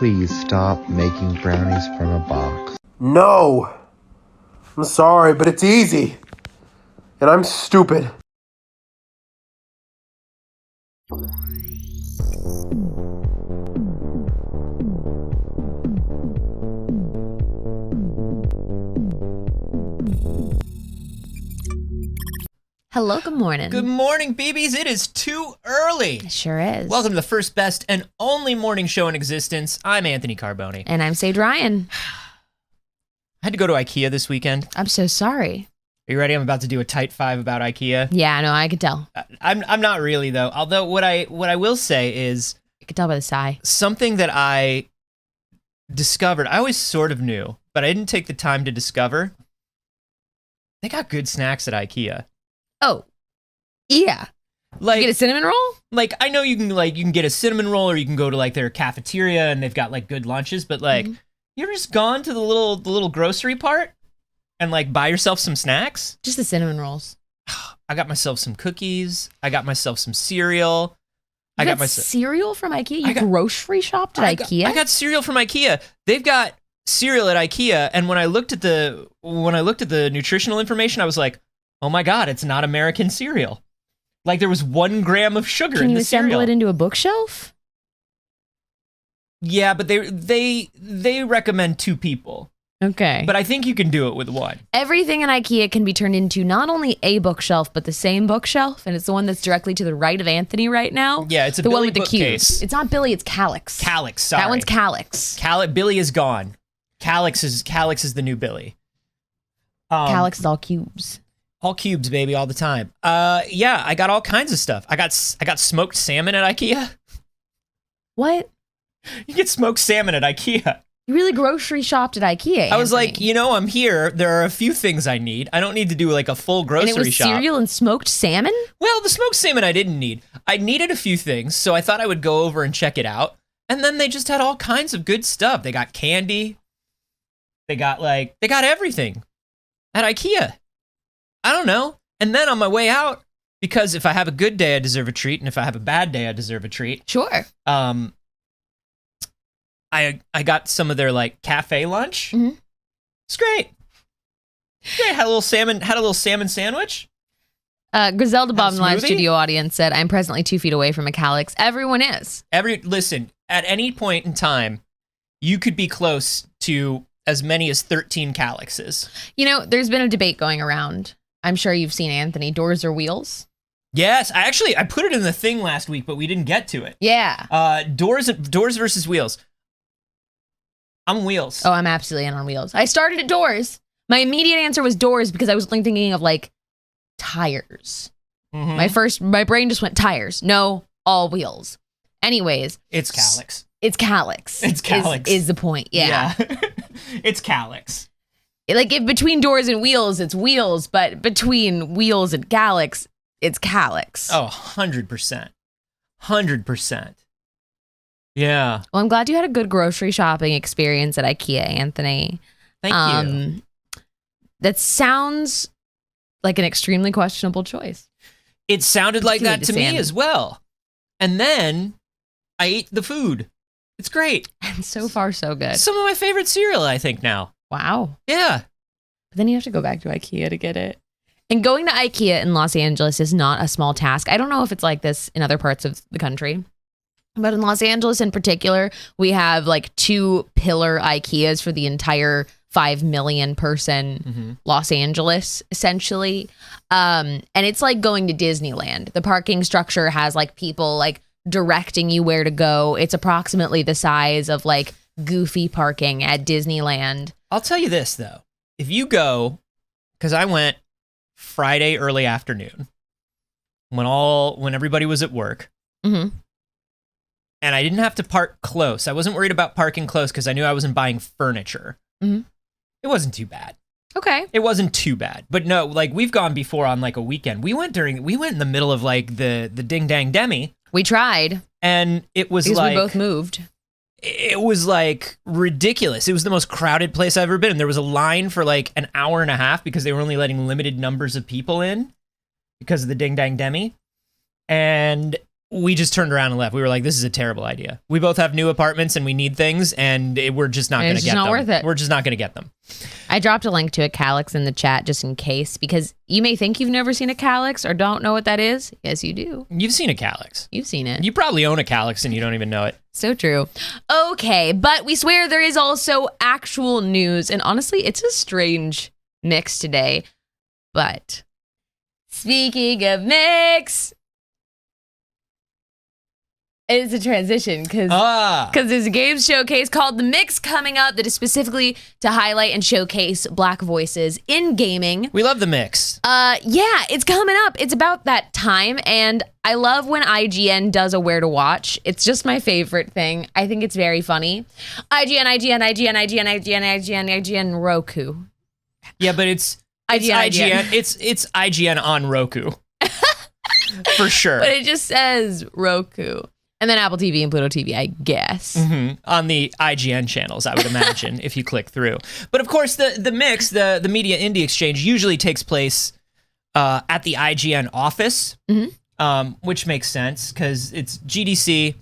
please stop making brownies from a box? No! I'm sorry, but it's easy. And I'm stupid. Hello, good morning. Good morning, BBs. It is too early. It sure is. Welcome to the first, best, and only morning show in existence. I'm Anthony Carboni. And I'm Saige Ryan. I had to go to IKEA this weekend. I'm so sorry. Are you ready? I'm about to do a tight five about IKEA. Yeah, no, I could tell. I'm not really though. Although what I will say is I could tell by the sigh. something that I discovered. I always sort of knew, but I didn't take the time to discover. They got good snacks at IKEA. Oh, yeah. Like You get a cinnamon roll? Like I know you can get a cinnamon roll, or you can go to like their cafeteria and they've got like good lunches, but like you ever just gone to the little grocery part and like buy yourself some snacks? Just the cinnamon rolls. I got myself some cookies. I got myself some cereal. You I got got myself cereal from IKEA? I got- grocery shopped at IKEA? I got cereal from IKEA. They've got cereal at IKEA, and when I looked at the nutritional information, I was like, oh my god, it's not American cereal. Like there was 1 gram of sugar Can in you the assemble cereal. it into a bookshelf? Yeah, but they recommend 2 people. Okay. But I think you can do it with 1. Everything in IKEA can be turned into not only a bookshelf, but the same bookshelf, and it's the one that's directly to the right of Anthony right now. Yeah, it's a the Billy one with the bookcase. cubes. It's not Billy, it's Calyx. Calyx, sorry. That one's Calyx. Billy is gone. Calyx is the new Billy. Calyx is all cubes. All cubes, baby, all the time. Yeah, I got all kinds of stuff. I got smoked salmon at IKEA. What? You get smoked salmon at IKEA. You really grocery shopped at IKEA. I was like, Anthony. I'm here. There are a few things I need. I don't need to do like a full And grocery it was shop. cereal and smoked salmon? Well, the smoked salmon I didn't need. I needed a few things, so I thought I would go over and check it out. And then they just had all kinds of good stuff. They got candy. They got everything at IKEA. I don't know. And then on my way out, because if I have a good day, I deserve a treat, and if I have a bad day, I deserve a treat. Sure. I got some of their like cafe lunch. Mhm. It's great. Great. Had a little salmon sandwich. Griselda Bob in the live smoothie? studio audience said, I'm presently 2 feet away from a Calyx. Everyone is. Listen, at any point in time, you could be close to as many as 13 Calyxes. You know, there's been a debate going around. I'm sure you've seen, Anthony. Doors or wheels? Yes, I put it in the thing last week, but we didn't get to it. Yeah. Doors versus wheels. I'm wheels. Oh, I'm absolutely in on wheels. I started at doors. My immediate answer was doors because I was thinking of like tires. Mhm. My brain just went tires. No, all wheels. Anyways. It's Calyx. It's Calyx. It's Calyx. Is the point. Yeah. It's Calyx. Like if between doors and wheels, it's wheels, but between wheels and Calyx, it's Calyx. Oh, 100%. 100%. Yeah. Well, I'm glad you had a good grocery shopping experience at IKEA, Anthony. Thank you. That sounds like an extremely questionable choice. It sounded like that to me salmon. as well. And then I ate the food. It's great. And so far, so good. Some of my favorite cereal, I think, now. Wow. Yeah. But then you have to go back to IKEA to get it. And going to IKEA in Los Angeles is not a small task. I don't know if it's like this in other parts of the country. But in Los Angeles in particular, we have like 2 pillar IKEAs for the entire 5 million person Los Angeles, essentially. And it's like going to Disneyland. The parking structure has like people like directing you where to go. It's approximately the size of like Goofy parking at Disneyland. I'll tell you this, though. If you go, because I went Friday early afternoon when everybody was at work. Mm-hmm. And I didn't have to park close. I wasn't worried about parking close because I knew I wasn't buying furniture. Mhm. It wasn't too bad. Okay. It wasn't too bad. But no, like we've gone before on like a weekend. We went in the middle of like the Ding Dang Demi. We tried. And it was because like we both moved. It was like ridiculous. It was the most crowded place I've ever been in. There was a line for like an hour and a half because they were only letting limited numbers of people in because of the Ding Dang Demi. And we just turned around and left. We were like, this is a terrible idea. We both have new apartments and we need things, and we're just not going to get them. It's not worth it. We're just not going to get them. I dropped a link to a calyx in the chat just in case, because you may think you've never seen a calyx or don't know what that is. Yes, you do. You've seen a calyx. You've seen it. You probably own a calyx and you don't even know it. So true. Okay, but we swear there is also actual news, and honestly, it's a strange mix today. But speaking of mix, it's a transition because there's a games showcase called The Mix coming up that is specifically to highlight and showcase Black voices in gaming. We love The Mix. Yeah, it's coming up. It's about that time, and I love when IGN does a where to watch. It's just my favorite thing. I think it's very funny. IGN, Roku. Yeah, but it's IGN. It's IGN on Roku. For sure. But it just says Roku. And then Apple TV and Pluto TV, I guess. Mm-hmm. On the IGN channels, I would imagine, if you click through. But of course, the mix, the Media Indie Exchange, usually takes place at the IGN office, which makes sense because it's GDC.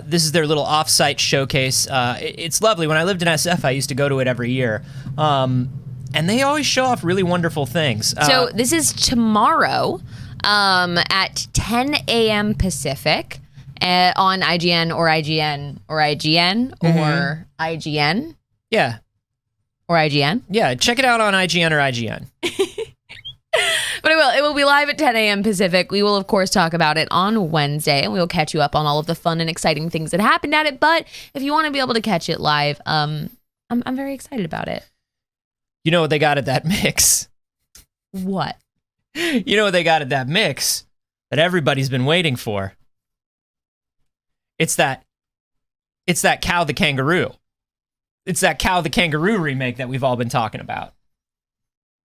This is their little off-site showcase. It's lovely. When I lived in SF, I used to go to it every year. And they always show off really wonderful things. So this is tomorrow at 10 a.m. Pacific. On IGN or IGN or IGN or IGN. Yeah. Or IGN. Yeah, check it out on IGN or IGN. But it will be live at 10 a.m. Pacific. We will, of course, talk about it on Wednesday, and we will catch you up on all of the fun and exciting things that happened at it. But if you want to be able to catch it live, I'm very excited about it. You know what they got at that mix? What? You know what they got at that mix that everybody's been waiting for? It's that Cow the Kangaroo. It's that Cow the Kangaroo remake that we've all been talking about.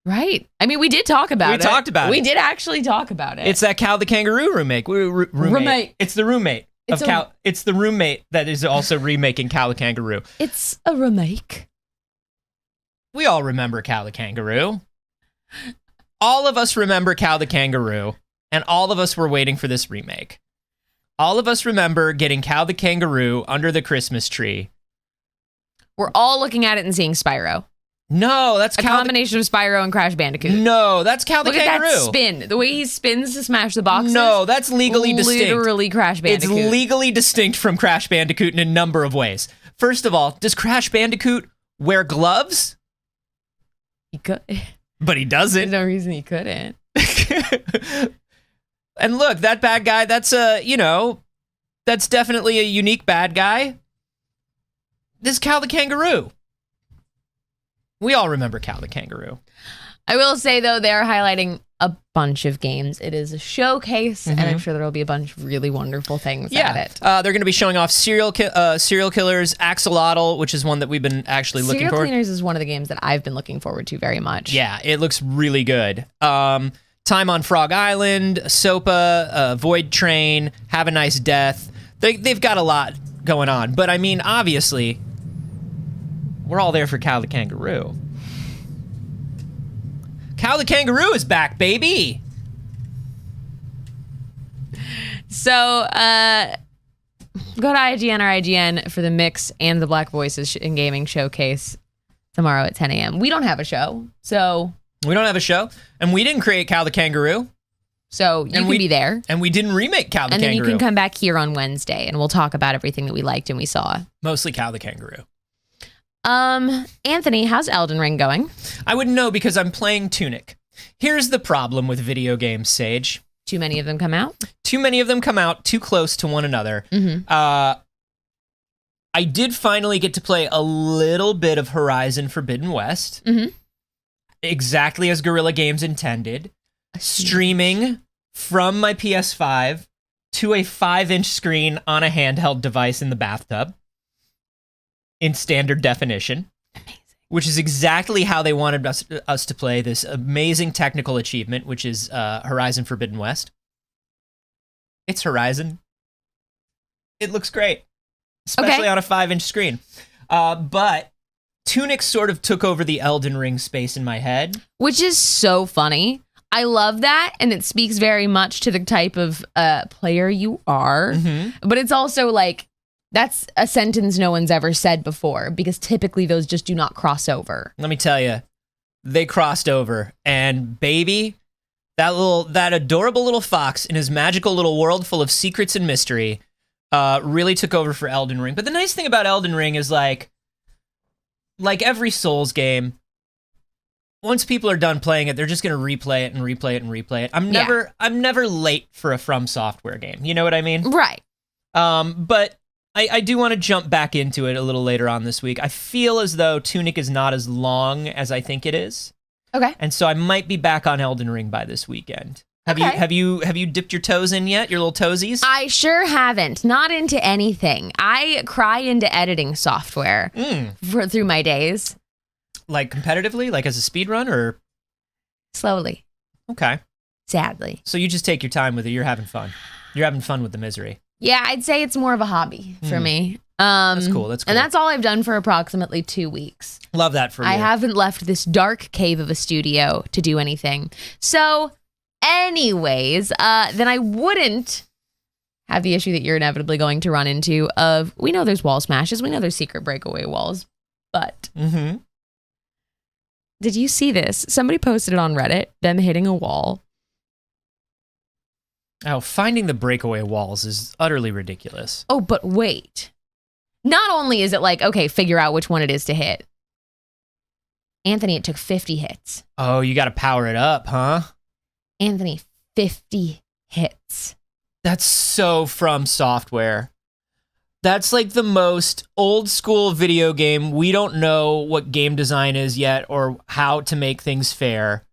Right. I mean, we did talk about it. We talked about it. We did actually talk about it. It's that Cow the Kangaroo remake. Roommate. It's the roommate of Cow. It's the roommate that is also remaking Cow the Kangaroo. It's a remake. We all remember Cow the Kangaroo. All of us remember Cow the Kangaroo, and all of us were waiting for this remake. All of us remember getting Cow the Kangaroo under the Christmas tree. We're all looking at it and seeing Spyro. No, that's a combination of Spyro and Crash Bandicoot. No, that's Cow the Kangaroo. Look at that spin. The way he spins to smash the boxes. No, that's legally distinct. Literally Crash Bandicoot. It's legally distinct from Crash Bandicoot in a number of ways. First of all, does Crash Bandicoot wear gloves? He could. But he doesn't. There's no reason he couldn't. And look, that bad guy, that's that's definitely a unique bad guy. This is Cow the Kangaroo. We all remember Cow the Kangaroo. I will say, though, they're highlighting a bunch of games. It is a showcase, and I'm sure there will be a bunch of really wonderful things at it. They're going to be showing off Serial Killers, Axolotl, which is one that we've been actually looking for. Serial Cleaners is one of the games that I've been looking forward to very much. Yeah, it looks really good. Time on Frog Island, SOPA, Void Train, Have a Nice Death. They've got a lot going on. But, I mean, obviously, we're all there for Cow the Kangaroo. Cow the Kangaroo is back, baby! So, go to IGN or IGN for the mix and the Black Voices in Gaming Showcase tomorrow at 10 a.m. We don't have a show, so... We don't have a show, and we didn't create Cow the Kangaroo. So you can be there. And we didn't remake Cow the Kangaroo. And then you can come back here on Wednesday, and we'll talk about everything that we liked and we saw. Mostly Cow the Kangaroo. Anthony, how's Elden Ring going? I wouldn't know because I'm playing Tunic. Here's the problem with video games, Saige. Too many of them come out? Too many of them come out too close to one another. I did finally get to play a little bit of Horizon Forbidden West. Exactly as Guerrilla Games intended. Streaming from my PS5 to a 5-inch screen on a handheld device in the bathtub in standard definition. Amazing. Which is exactly how they wanted us to play this amazing technical achievement, which is Horizon Forbidden West. It's Horizon. It looks great, especially on a 5-inch screen. But Tunic sort of took over the Elden Ring space in my head. Which is so funny. I love that, and it speaks very much to the type of player you are. But it's also like, that's a sentence no one's ever said before, because typically those just do not cross over. Let me tell you, they crossed over, and baby, that adorable little fox in his magical little world full of secrets and mystery really took over for Elden Ring. But the nice thing about Elden Ring is like every Souls game, once people are done playing it, they're just gonna replay it and replay it and replay it. I'm never late for a From Software game. You know what I mean? Right. But I do want to jump back into it a little later on this week. I feel as though Tunic is not as long as I think it is. Okay. And so I might be back on Elden Ring by this weekend. Have you dipped your toes in yet? Your little toesies? I sure haven't. Not into anything. I cry into editing software through my days. Like competitively, like as a speedrun, or slowly? Okay. Sadly. So you just take your time with it. You're having fun. You're having fun with the misery. Yeah, I'd say it's more of a hobby for me. That's cool. That's cool. And that's all I've done for approximately 2 weeks. Love that for you. I haven't left this dark cave of a studio to do anything. So, anyways, then I wouldn't have the issue that you're inevitably going to run into of, we know there's wall smashes, we know there's secret breakaway walls, but did you see this? Somebody posted it on Reddit, them hitting a wall. Oh, finding the breakaway walls is utterly ridiculous. Oh, but wait. Not only is it like, okay, figure out which one it is to hit. Anthony, it took 50 hits. Oh, you got to power it up, huh? Anthony, 50 hits. That's so From Software. That's like the most old school video game. We don't know what game design is yet or how to make things fair.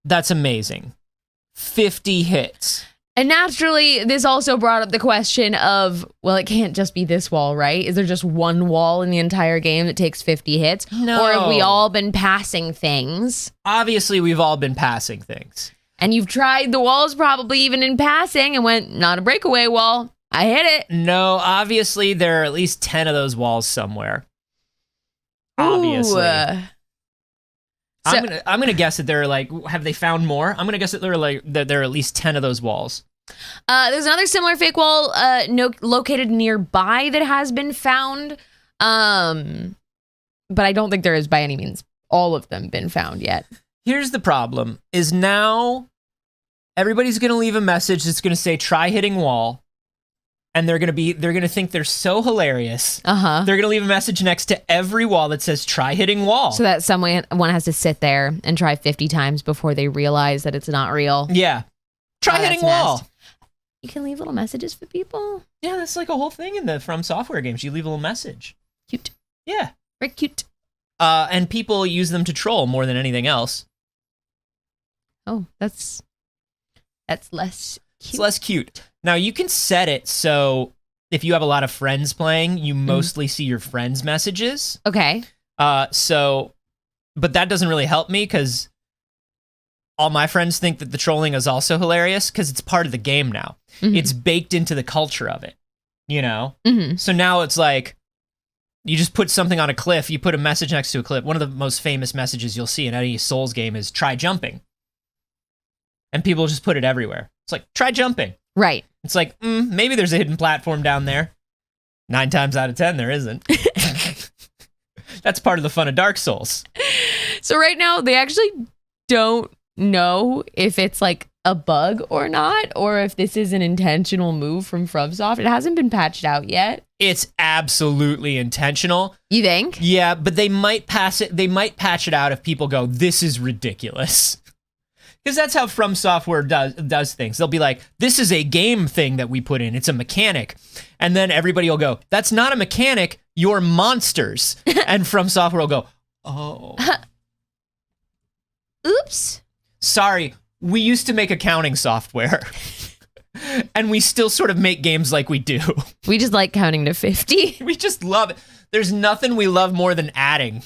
That's amazing. 50 hits. And naturally, this also brought up the question of, well, it can't just be this wall, right? Is there just one wall in the entire game that takes 50 hits? No. Or have we all been passing things? Obviously, we've all been passing things. And you've tried the walls probably even in passing and went, not a breakaway wall. I hit it. No, obviously, there are at least 10 of those walls somewhere. Obviously. Ooh, I'm gonna guess that there are like, have they found more? I'm gonna guess that there are at least 10 of those walls. There's another similar fake wall located nearby that has been found. But I don't think there is by any means all of them been found yet. Here's the problem, is now everybody's gonna leave a message that's gonna say, try hitting wall. And they're gonna think they're so hilarious. They're gonna leave a message next to every wall that says "try hitting wall," so that someone has to sit there and try 50 times before they realize that it's not real. Yeah, try hitting wall. Nasty. You can leave little messages for people. Yeah, that's like a whole thing in the From Software games. You leave a little message. Cute. Yeah, very cute. And people use them to troll more than anything else. Oh, that's less cute. It's less cute. Now, you can set it so if you have a lot of friends playing, you mostly see your friends' messages. Okay. But that doesn't really help me because all my friends think that the trolling is also hilarious because it's part of the game now. It's baked into the culture of it, you know? So now it's like, you just put something on a cliff, you put a message next to a cliff. One of the most famous messages you'll see in any Souls game is try jumping. And people just put it everywhere. It's like, try jumping. Right. It's like, maybe there's a hidden platform down there. 9 times out of 10, there isn't. That's part of the fun of Dark Souls. So right now, they actually don't know if it's like a bug or not, or if this is an intentional move from FromSoft. It hasn't been patched out yet. It's absolutely intentional. You think? Yeah, but they might patch it out if people go, this is ridiculous. Because that's how From Software does things. They'll be like, this is a game thing that we put in. It's a mechanic. And then everybody will go, that's not a mechanic. You're monsters. And From Software will go, oh. Oops. Sorry, we used to make accounting software. And we still sort of make games like we do. We just like counting to 50. We just love it. There's nothing we love more than adding.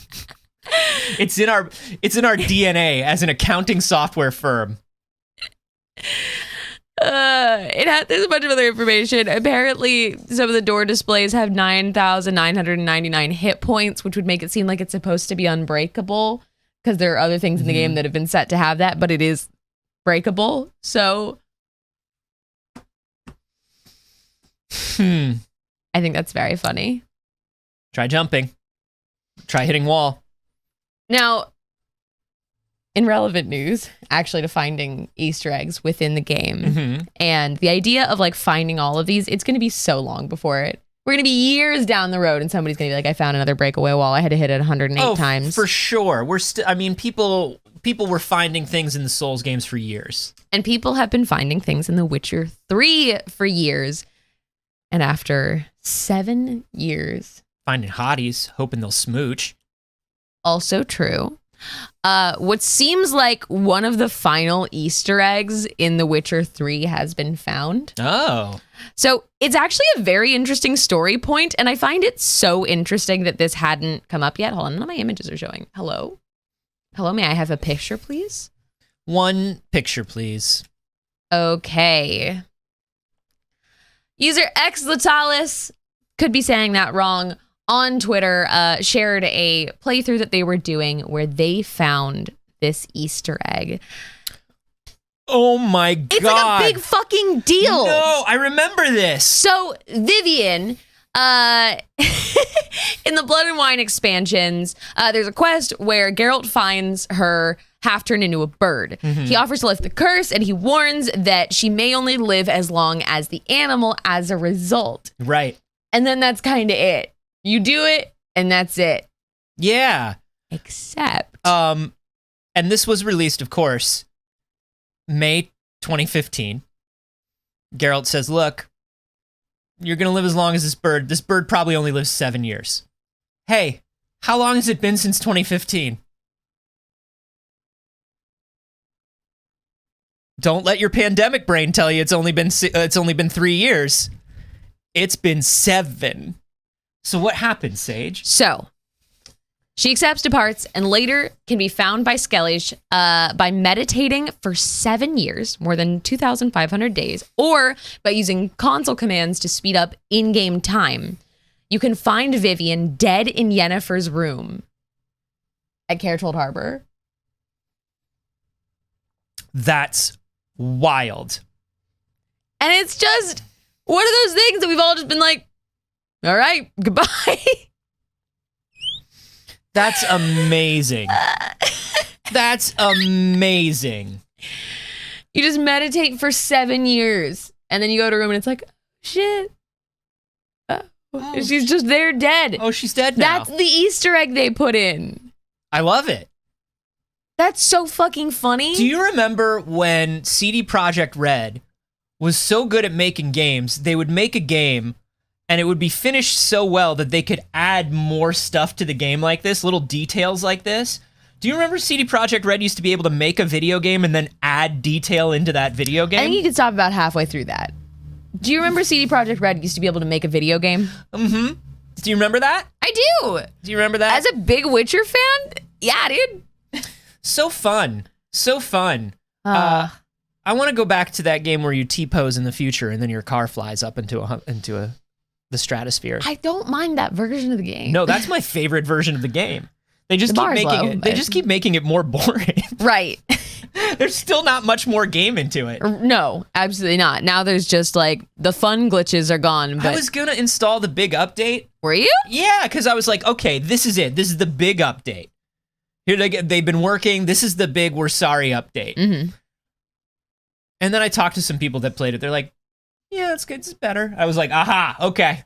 It's in our DNA as an accounting software firm. There's a bunch of other information. Apparently, some of the door displays have 9,999 hit points, which would make it seem like it's supposed to be unbreakable because there are other things in the game that have been set to have that, but it is breakable. So I think that's very funny. Try jumping. Try hitting wall. Now, in relevant news, actually to finding Easter eggs within the game, and the idea of like finding all of these, it's going to be so long before it. We're going to be years down the road and somebody's going to be like, I found another breakaway wall. I had to hit it 108 times. For sure. We're still, I mean, people were finding things in the Souls games for years. And people have been finding things in The Witcher 3 for years. And after 7 years. Finding hotties, hoping they'll smooch. Also true. What seems like one of the final Easter eggs in The Witcher 3 has been found. Oh. So it's actually a very interesting story point, and I find it so interesting that this hadn't come up yet. Hold on, none of my images are showing. Hello? Hello, may I have a picture, please? One picture, please. Okay. User X Latalis, could be saying that wrong, on Twitter, shared a playthrough that they were doing where they found this Easter egg. Oh my God. It's like a big fucking deal. No, I remember this. So Vivian, in the Blood and Wine expansions, there's a quest where Geralt finds her half turned into a bird. He offers to lift the curse, and he warns that she may only live as long as the animal as a result. Right. And then that's kind of it. You do it, and that's it. Yeah. Except. And this was released, of course, May 2015. Geralt says, look, you're going to live as long as this bird. This bird probably only lives 7 years. Hey, how long has it been since 2015? Don't let your pandemic brain tell you it's only been 3 years. It's been 7. So what happens, Saige? So, she accepts, departs, and later can be found by Skellige by meditating for 7 years, more than 2,500 days, or by using console commands to speed up in-game time. You can find Vivian dead in Yennefer's room at Caretold Harbor. That's wild. And it's just one of those things that we've all just been like, all right, goodbye. That's amazing. That's amazing. You just meditate for 7 years, and then you go to a room and it's like, oh, shit. She's just there dead. Oh, she's dead now. That's the Easter egg they put in. I love it. That's so fucking funny. Do you remember when CD Projekt Red was so good at making games, they would make a game and it would be finished so well that they could add more stuff to the game like this, little details like this? Do you remember CD Projekt Red used to be able to make a video game and then add detail into that video game? I think you could stop about halfway through that. Do you remember CD Projekt Red used to be able to make a video game? Mm-hmm. Do you remember that? I do. Do you remember that? As a big Witcher fan? Yeah, dude. So fun. So fun. I want to go back to that game where you T-pose in the future and then your car flies up into the stratosphere. I don't mind that version of the game. No, that's my favorite version of the game. They just The keep bar's making low, it. They but- just keep making it more boring. Right. There's still not much more game into it. No, absolutely not. Now there's just like the fun glitches are gone. But I was gonna install the big update. were you? Yeah, because I was like, okay, this is it. This is the big update. Here they've been working. This is the big we're sorry update. Mm-hmm. And then I talked to some people that played it. They're like, yeah, it's good. It's better. I was like, aha, okay.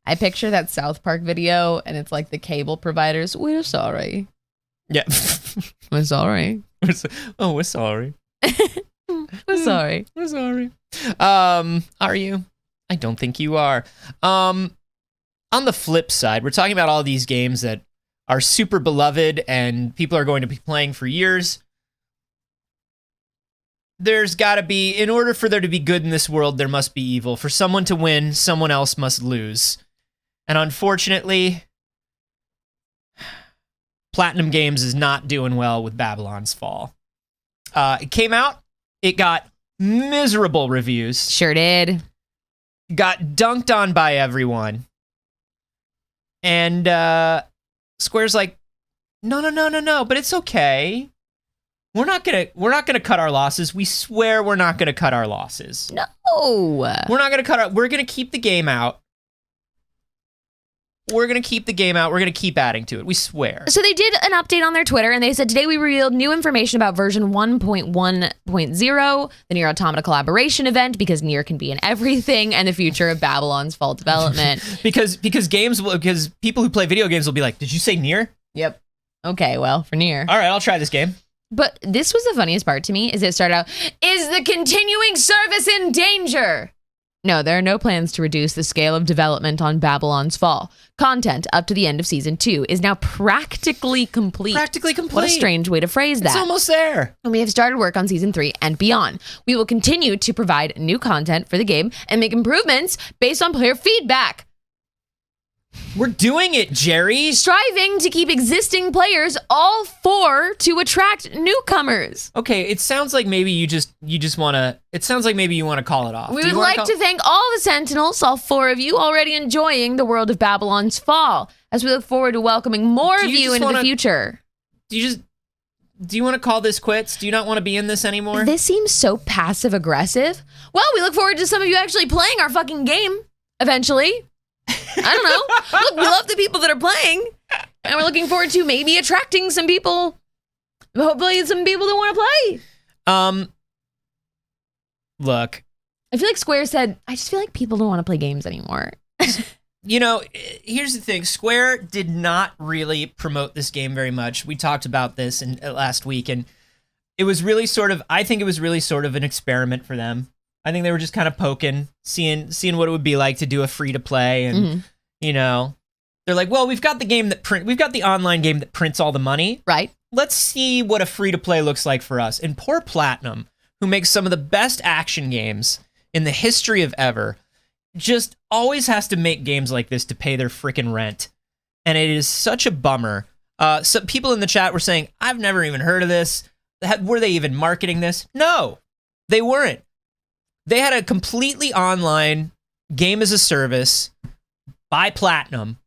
I picture that South Park video, and it's like the cable providers. We're sorry. Yeah. We're sorry. We're sorry. We're sorry. We're sorry. Are you? I don't think you are. On the flip side, we're talking about all these games that are super beloved and people are going to be playing for years. There's got to be, in order for there to be good in this world, there must be evil. For someone to win, someone else must lose. And unfortunately, Platinum Games is not doing well with Babylon's Fall. It came out, it got miserable reviews, Sure did. got dunked on by everyone. And Square's like, No, but it's okay. We're not gonna cut our losses. We swear we're not gonna cut our losses. No. We're not gonna we're gonna keep the game out. We're going to keep the game out. We're going to keep adding to it. We swear. So they did an update on their Twitter, and they said, today we revealed new information about version 1.1.0, the Nier Automata collaboration event, because Nier can be in everything, and the future of Babylon's Fall development. because people who play video games will be like, did you say Nier? Yep. Okay, well, for Nier. All right, I'll try this game. But this was the funniest part to me, is it started out, is the continuing service in danger? No, there are no plans to reduce the scale of development on Babylon's Fall. Content up to the end of Season 2 is now practically complete. Practically complete. What a strange way to phrase that. It's almost there. And we have started work on Season 3 and beyond. We will continue to provide new content for the game and make improvements based on player feedback. We're doing it, Jerry. Striving to keep existing players all for to attract newcomers. Okay, it sounds like maybe you just want to. It sounds like maybe you want to call it off. We would like to thank all the Sentinels, all 4 of you, already enjoying the world of Babylon's Fall, as we look forward to welcoming more of you into the future. Do you want to call this quits? Do you not want to be in this anymore? This seems so passive aggressive. Well, we look forward to some of you actually playing our fucking game eventually. I don't know. Look, we love the people that are playing, and we're looking forward to maybe attracting some people. Hopefully, some people that want to play. Look, I feel like Square said, I just feel like people don't want to play games anymore. You know, here's the thing. Square did not really promote this game very much. We talked about this last week, and it was really I think it was really sort of an experiment for them. I think they were just kind of poking, seeing what it would be like to do a free to play, and you know, they're like, well, we've got the online game that prints all the money, right? Let's see what a free to play looks like for us. And poor Platinum, who makes some of the best action games in the history of ever, just always has to make games like this to pay their freaking rent, and it is such a bummer. Some people in the chat were saying, I've never even heard of this. Were they even marketing this? No, they weren't. They had a completely online game as a service by Platinum,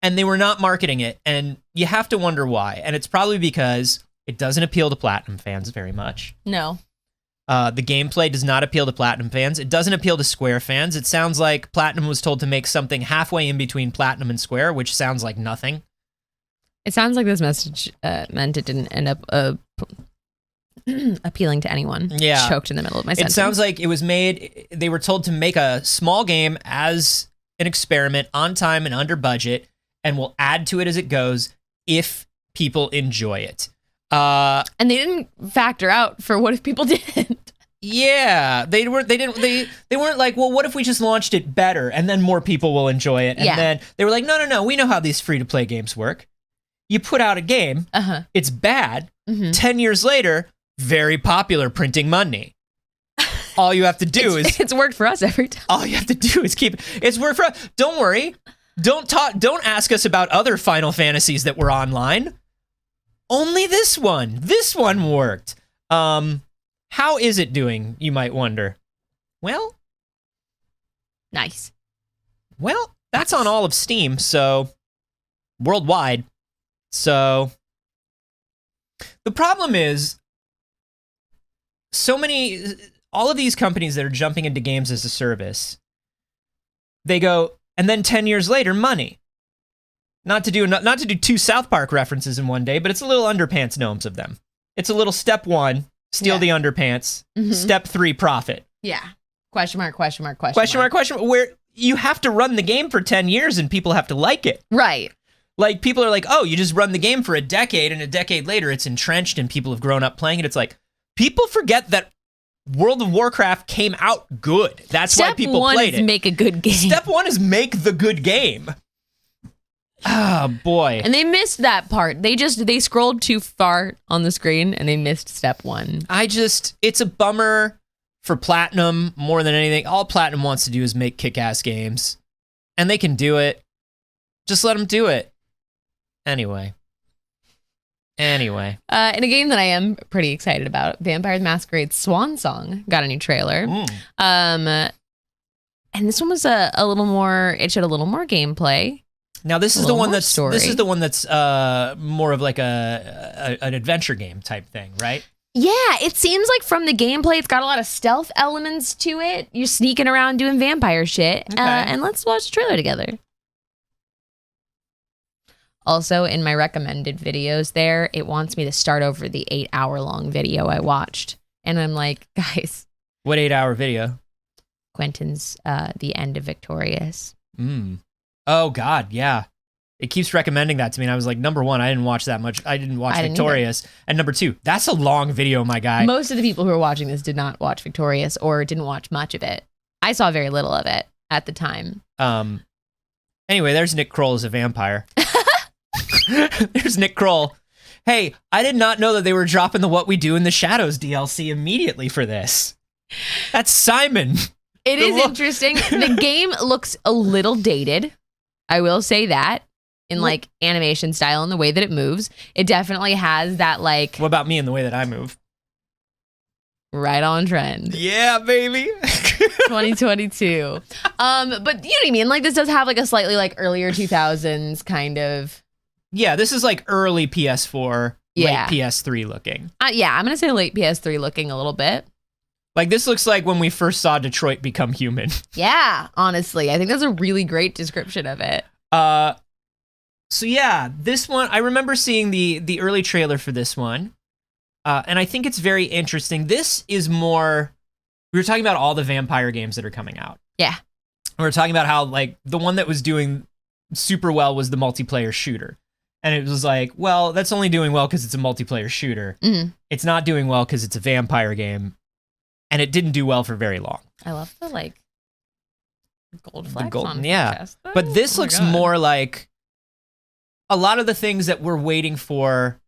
and they were not marketing it. And you have to wonder why. And it's probably because it doesn't appeal to Platinum fans very much. No. The gameplay does not appeal to Platinum fans. It doesn't appeal to Square fans. It sounds like Platinum was told to make something halfway in between Platinum and Square, which sounds like nothing. It sounds like this message meant it didn't end up appealing to anyone. Yeah. Choked in the middle of my sentence. It sounds like it was made, they were told to make a small game as an experiment on time and under budget, and we'll add to it as it goes if people enjoy it. And they didn't factor out for what if people didn't. Yeah, they weren't like, well, what if we just launched it better and then more people will enjoy it? And then they were like, no, we know how these free to play games work. You put out a game, it's bad, 10 years later, very popular, printing money. All you have to do is... It's worked for us every time. All you have to do is it's worked for us. Don't worry. Don't ask us about other Final Fantasies that were online. Only this one. This one worked. How is it doing, you might wonder? Well... Nice. Well, that's on all of Steam, so... Worldwide. So... The problem is... all of these companies that are jumping into games as a service, they go, and then 10 years later, money. Not to do 2 South Park references in one day, but it's a little underpants gnomes of them. It's a little step 1, steal the underpants. Step 3, profit. Yeah. Question mark. Where you have to run the game for 10 years and people have to like it. Right. Like, people are like, oh, you just run the game for a decade, and a decade later it's entrenched and people have grown up playing it. It's like, people forget that World of Warcraft came out good. That's why people played it. Step 1 is make a good game. Step 1 is make the good game. Oh, boy. And they missed that part. They scrolled too far on the screen and they missed step 1. It's a bummer for Platinum more than anything. All Platinum wants to do is make kick-ass games. And they can do it. Just let them do it. Anyway. In a game that I am pretty excited about, Vampire the Masquerade Swansong got a new trailer. And this one was a little more, it showed a little more gameplay. Now this is the little one more that's story. this is the one that's more of like an adventure game type thing, right? Yeah, it seems like from the gameplay, it's got a lot of stealth elements to it. You're sneaking around doing vampire shit. Okay. And let's watch the trailer together. Also, in my recommended videos there, it wants me to start over the 8-hour-long video I watched. And I'm like, guys, What 8-hour video? Quentin's The End of Victorious. Oh God, yeah. It keeps recommending that to me, and I was like, number one, I didn't watch that much. I didn't watch Victorious, and number two, that's a long video, my guy. Most of the people who are watching this did not watch Victorious or didn't watch much of it. I saw very little of it at the time. Anyway, there's Nick Kroll as a vampire. There's Nick Kroll. Hey, I did not know that they were dropping the What We Do in the Shadows DLC immediately for this. That's Simon. It is interesting. The game looks a little dated. I will say that. In like animation style and the way that it moves. It definitely has that like What about me and the way that I move? right on trend. Yeah, baby. 2022. But you know what I mean? Like this does have like a slightly like earlier 2000s kind of. Yeah, this is like early PS4, Yeah. late PS3 looking. Yeah, I'm going to say late PS3 looking a little bit. Like this looks like when we first saw Detroit become human. Yeah, honestly. I think that's a really great description of it. So yeah, this one, I remember seeing the early trailer for this one. And I think it's very interesting. This is more, we were talking about all the vampire games that are coming out. Yeah. We were talking about how like the one that was doing super well was the multiplayer shooter. And it was like, well, that's only doing well because it's a multiplayer shooter. Mhm. It's not doing well because it's a vampire game. And it didn't do well for very long. I love the like gold flecks on his yeah. chest, though. But this Oh my looks God. more like a lot of the things that we're waiting for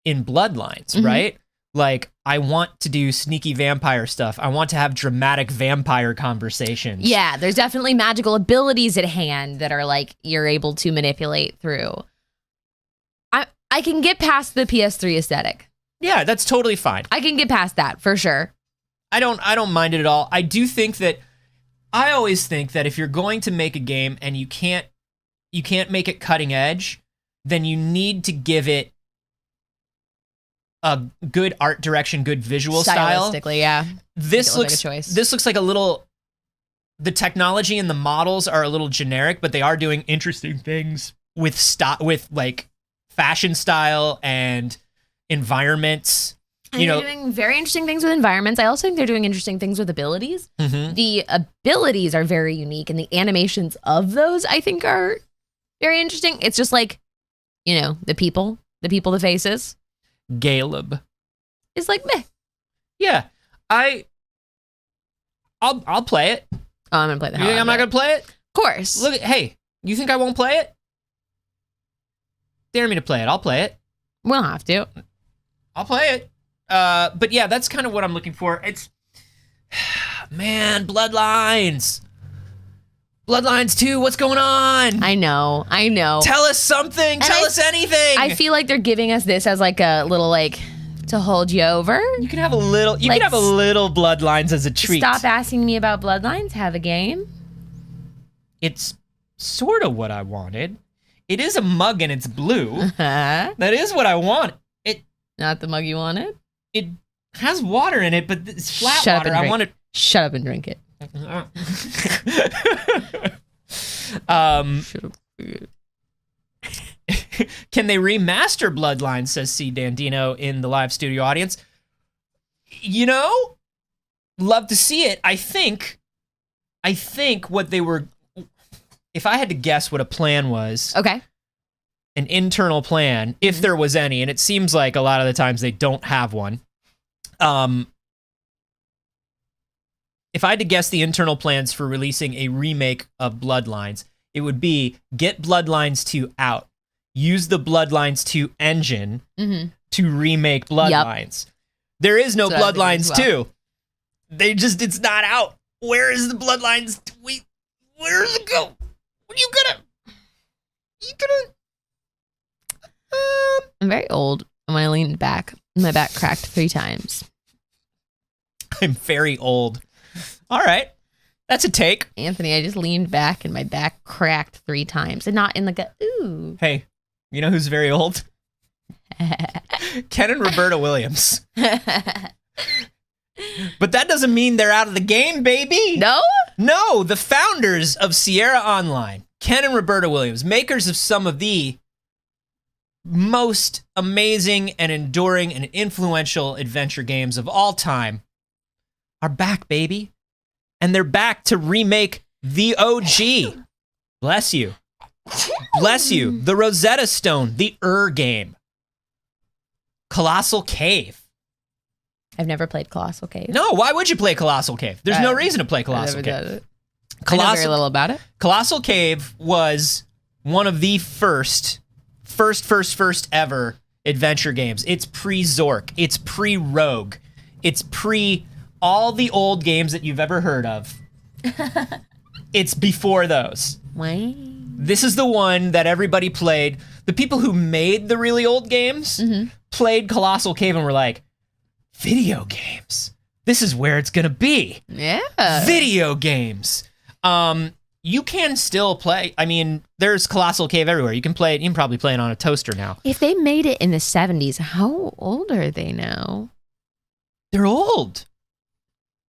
in Bloodlines, Mhm. right? Like, I want to do sneaky vampire stuff. I want to have dramatic vampire conversations. Yeah, there's definitely magical abilities at hand that are like you're able to manipulate through. I can get past the PS3 aesthetic. Yeah, that's totally fine. I can get past that for sure. I don't mind it at all. I do think that I always think that if you're going to make a game and you can't make it cutting edge, then you need to give it a good art direction, good visual style. Stylistically, yeah. This It looks looks like a choice. This looks like a little, the technology and the models are a little generic, but they are doing interesting things with like fashion style and environments. And they're doing very interesting things with environments. I also think they're doing interesting things with abilities. Mhm. The abilities are very unique, and the animations of those I think are very interesting. It's just like, you know, the people, the faces. Galeb. It's like meh. Yeah, I'll play it. Oh, I'm gonna play the You hell think out I'm of not it. gonna play it? Of course. Look, hey, you think I won't play it? Dare me to play it. I'll play it. We don't have to. I'll play it. But yeah, that's kind of what I'm looking for. It's, man, Bloodlines 2, what's going on? I know. Tell us something. Tell us anything. I feel like they're giving us this as like a little like to hold you over. you can have a little. You Like, can have a little Bloodlines as a treat. Stop asking me about Bloodlines. Have a game. It's sort of what I wanted. It is a mug and it's blue. Not That is what I want. the mug you wanted. It has water in it, but it's flat Shut up water. and I drink. want it. Shut up and drink it. Shut up. Can they remaster Bloodlines, says C. Dandino in the live studio audience. You know, love to see it. I think what they were, if I had to guess what a plan was, Okay. an internal plan, if there was any, and it seems like a lot of the times they don't have one. If I had to guess the internal plans for releasing a remake of Bloodlines, it would be get Bloodlines 2 out, use the Bloodlines 2 engine Mm-hmm. to remake Bloodlines. There is no So I think Bloodlines as well. 2. It's not out. Where is the Bloodlines? Where does it go? What are you gonna? I'm very old, and when I leaned back, my back cracked 3 times. I'm very old. All right. That's a take. Anthony, I just leaned back and my back cracked 3 times. And not in like a, ooh. Hey, you know who's very old? Ken and Roberta Williams. But that doesn't mean they're out of the game, baby. No? No, the founders of Sierra Online, Ken and Roberta Williams, makers of some of the most amazing and enduring and influential adventure games of all time, are back, baby. And they're back to remake the OG. Bless you. Bless you. The Rosetta Stone, the game. Colossal Cave. I've never played Colossal Cave. No, why would you play Colossal Cave? There's no reason to play Colossal Cave. I know very little about it. Colossal Cave was one of the first ever adventure games. It's pre-Zork. It's pre-Rogue. It's pre all the old games that you've ever heard of. It's before those. Why? This is the one that everybody played. The people who made the really old games played Colossal Cave and were like, video games. This is where it's gonna be. Yeah. Video games. You can still play. I mean, there's Colossal Cave everywhere. You can play it. You can probably play it on a toaster now. If they made it in the 70s, how old are they now? They're old.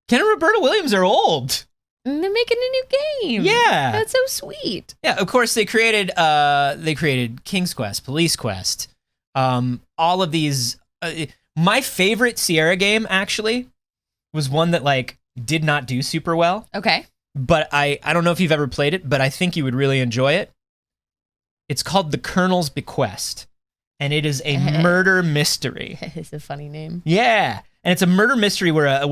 Ken and Roberta Williams are old. And they're making a new game. Yeah. That's so sweet. Yeah, of course they created King's Quest, Police Quest, all of these. My favorite Sierra game actually was one that like did not do super well. Okay. But I don't know if you've ever played it, but I think you would really enjoy it. It's called The Colonel's Bequest, and it is a murder mystery. It's a funny name. Yeah, and it's a murder mystery where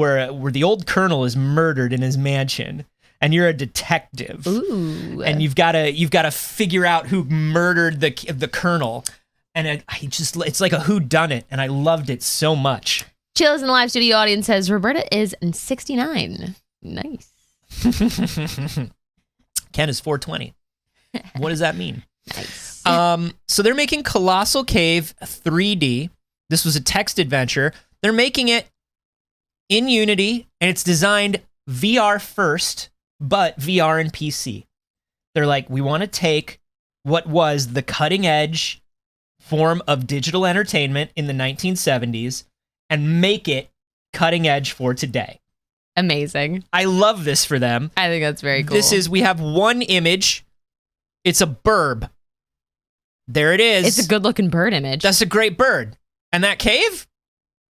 the old colonel is murdered in his mansion, and you're a detective. Ooh. And you've got to figure out who murdered the colonel, and it's like a whodunit, and I loved it so much. Chills in the live studio audience says Roberta is 69. Nice. Ken is 420. What does that mean? Nice. So they're making Colossal Cave 3D. This was a text adventure. They're making it in Unity, and it's designed VR first, but VR and PC. They're like, we want to take what was the cutting edge form of digital entertainment in the 1970s and make it cutting edge for today. Amazing. I love this for them. I think that's very cool. We have one image. It's a burb. There it is. It's a good looking bird image. That's a great bird. And that cave?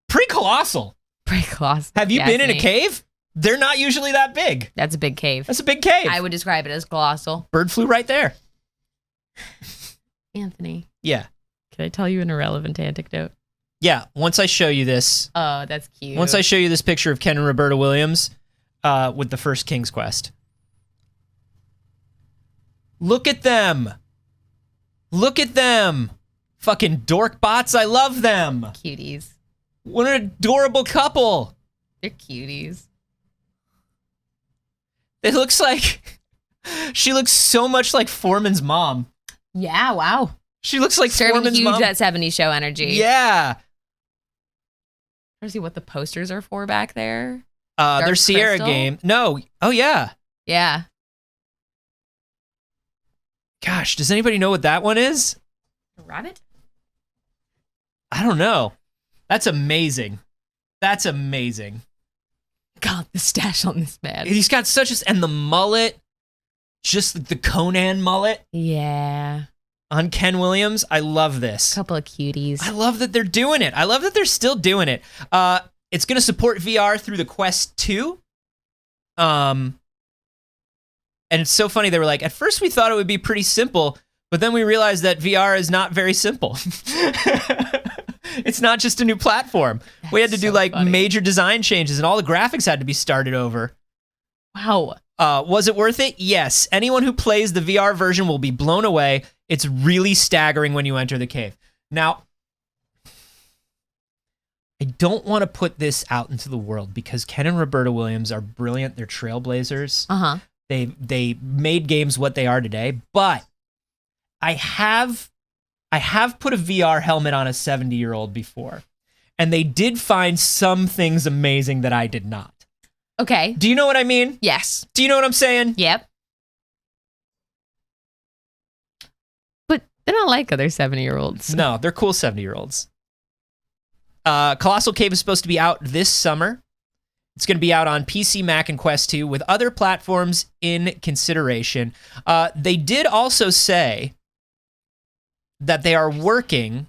Pretty colossal. Pretty colossal. Have you been in a cave? They're not usually that big. That's a big cave. That's a big cave. I would describe it as colossal. Bird flew right there. Anthony. Yeah. Can I tell you an irrelevant anecdote? Yeah, once I show you this. Oh, that's cute. Once I show you this picture of Ken and Roberta Williams with the first King's Quest. Look at them. Look at them. Fucking dork bots. I love them. Cuties. What an adorable couple. They're cuties. It looks like she looks so much like Foreman's mom. Yeah, wow. She looks like Serving Foreman's huge mom. that 70s show energy. Yeah. I want to see what the posters are for back there. Their Sierra Crystal? game. No. Oh, yeah. Yeah. Gosh, does anybody know what that one is? A rabbit? I don't know. That's amazing. That's amazing. God, the stash on this man. He's got and the mullet, just the Conan mullet Yeah. on Ken Williams. I love this. Couple of cuties. I love that they're doing it. I love that they're still doing it. It's going to support VR through the Quest 2. And it's so funny. They were like, at first we thought it would be pretty simple, but then we realized that VR is not very simple. It's not just a new platform. We had to do major design changes, and all the graphics had to be started over. Wow. Was it worth it? Yes. Anyone who plays the VR version will be blown away. It's really staggering when you enter the cave. Now, I don't want to put this out into the world because Ken and Roberta Williams are brilliant. They're trailblazers. Uh-huh. They made games what they are today, but I have put a VR helmet on a 70-year-old before, and they did find some things amazing that I did not. Okay. Do you know what I mean? Yes. Do you know what I'm saying? Yep. But they're not like other 70-year-olds. No, they're cool 70-year-olds. Colossal Cave is supposed to be out this summer. It's going to be out on PC, Mac, and Quest 2 with other platforms in consideration. They did also say that they are working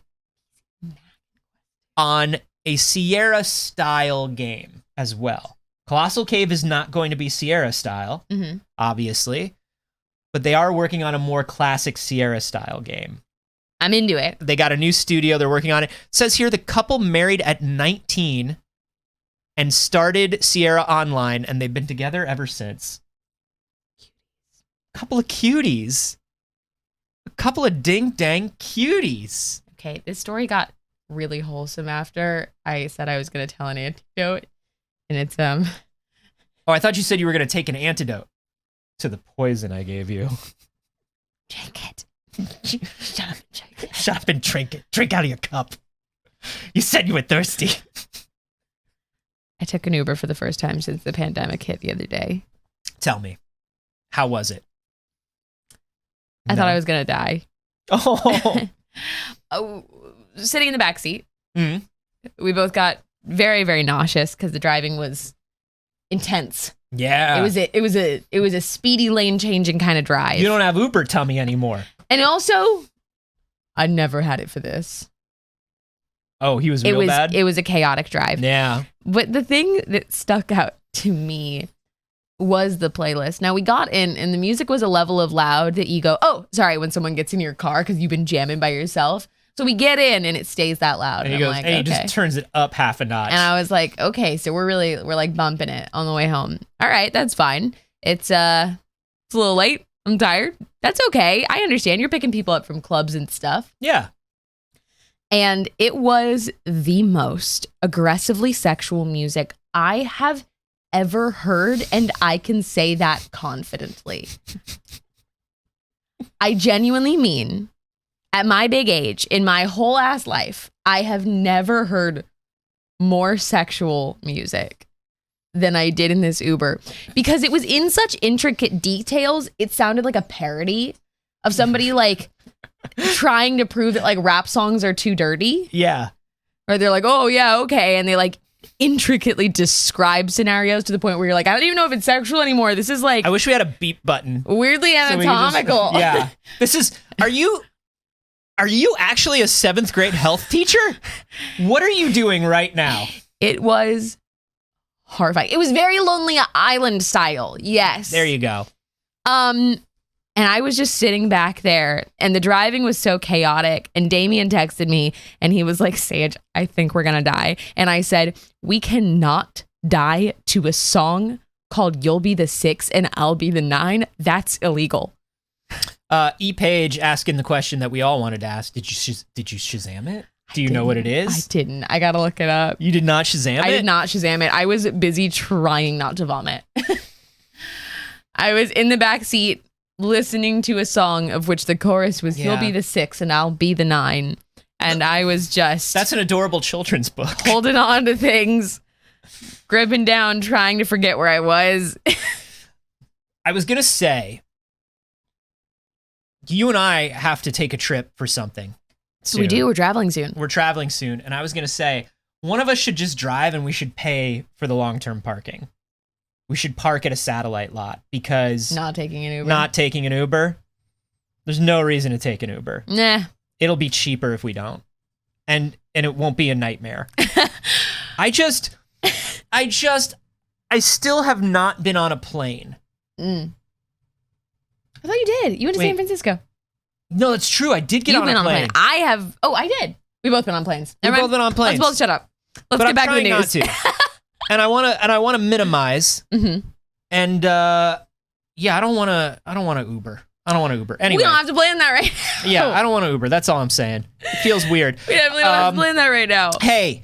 on a Sierra-style game as well. Colossal Cave is not going to be Sierra-style, obviously, but they are working on a more classic Sierra-style game. I'm into it. They got a new studio. They're working on it. It says here the couple married at 19 and started Sierra Online, and they've been together ever since. Couple of cuties. A couple of ding-dang cuties. Okay, this story got really wholesome after I said I was going to tell an anecdote, and it's Oh, I thought you said you were going to take an antidote to the poison I gave you. Drink it. Shut up and drink it. Shut up and drink it. Drink out of your cup. You said you were thirsty. I took an Uber for the first time since the pandemic hit the other day. Tell me, how was it? I thought I was going to die. Oh. Sitting in the back seat. Mhm. We both got very, very nauseous because the driving was intense. Yeah. It was a speedy lane changing kind of drive. You don't have Uber tummy anymore. And also, I never had it for this. Oh, he was real bad? It was a chaotic drive. Yeah. But the thing that stuck out to me was the playlist. Now we got in and the music was a level of loud that you go, oh, sorry, when someone gets in your car because you've been jamming by yourself. So we get in and it stays that loud. And he I'm goes, like, and he okay. just turns it up half a notch. And I was like, okay, so we're like bumping it on the way home. All right, that's fine. It's a little late. I'm tired. That's okay. I understand. You're picking people up from clubs and stuff. Yeah. And it was the most aggressively sexual music I have ever heard, and I can say that confidently. I genuinely mean, at my big age, in my whole ass life, I have never heard more sexual music than I did in this Uber, because it was in such intricate details. It sounded like a parody of somebody like trying to prove that like rap songs are too dirty. Yeah. Or they're like, oh yeah, okay. And they like intricately describe scenarios to the point where you're like, I don't even know if it's sexual anymore. This is like I wish we had a beep button. weirdly So we could just- anatomical. yeah. This is, are you actually a 7th grade health teacher? What are you doing right now? It was horrifying. It was very Lonely Island style. Yes. There you go. And I was just sitting back there and the driving was so chaotic, and Damien texted me and he was like, Saige, I think we're going to die. And I said, we cannot die to a song called You'll Be the 6 and I'll Be the 9. That's illegal. E. Page asking the question that we all wanted to ask. Did you Shazam it? Do you know what it is? I didn't. I got to look it up. You did not Shazam it? I did not Shazam it. I was busy trying not to vomit. I was in the back seat listening to a song of which the chorus was You'll be the 6 and I'll be the 9. And I was just... That's an adorable children's book. Holding on to things, gripping down, trying to forget where I was. I was going to say, you and I have to take a trip for something soon. We do. We're traveling soon. We're traveling soon. And I was going to say, one of us should just drive and we should pay for the long-term parking. We should park at a satellite lot because... Not taking an Uber. Not taking an Uber. There's no reason to take an Uber. Nah. It'll be cheaper if we don't. And it won't be a nightmare. I still have not been on a plane. I thought you did. You went to San Francisco. No, it's true. I did get You've on been a plane. I have. Oh, I did. We've both been on planes. We've both been on planes. Let's both shut up. Let's get back to the news. Not to. And I want to minimize. Mm-hmm. And yeah, I don't want to Uber. I don't want to Uber. Anyway, we don't have to plan that right now. Yeah, I don't want to Uber. That's all I'm saying. It feels weird. We definitely don't have to plan that right now. Hey,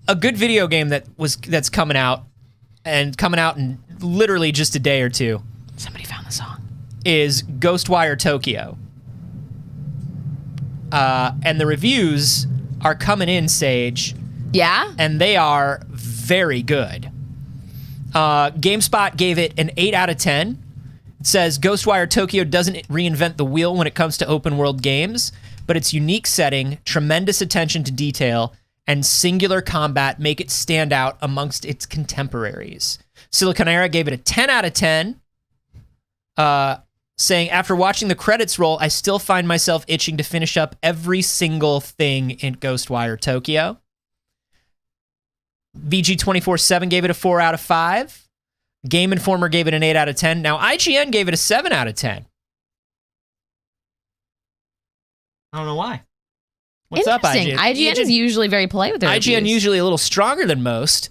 a good video game that's coming out in literally just a day or two. Somebody found the song. Is Ghostwire Tokyo. And the reviews are coming in, Saige. Yeah? And they are very good. GameSpot gave it an 8 out of 10. It says Ghostwire Tokyo doesn't reinvent the wheel when it comes to open world games, but its unique setting, tremendous attention to detail, and singular combat make it stand out amongst its contemporaries. Siliconera gave it a 10 out of 10, saying, after watching the credits roll, I still find myself itching to finish up every single thing in Ghostwire Tokyo. VG247 gave it a 4 out of 5. Game Informer gave it an 8 out of 10. Now, IGN gave it a 7 out of 10. I don't know why. What's up, IGN? IGN is usually very polite with their IGN reviews. usually a little stronger than most.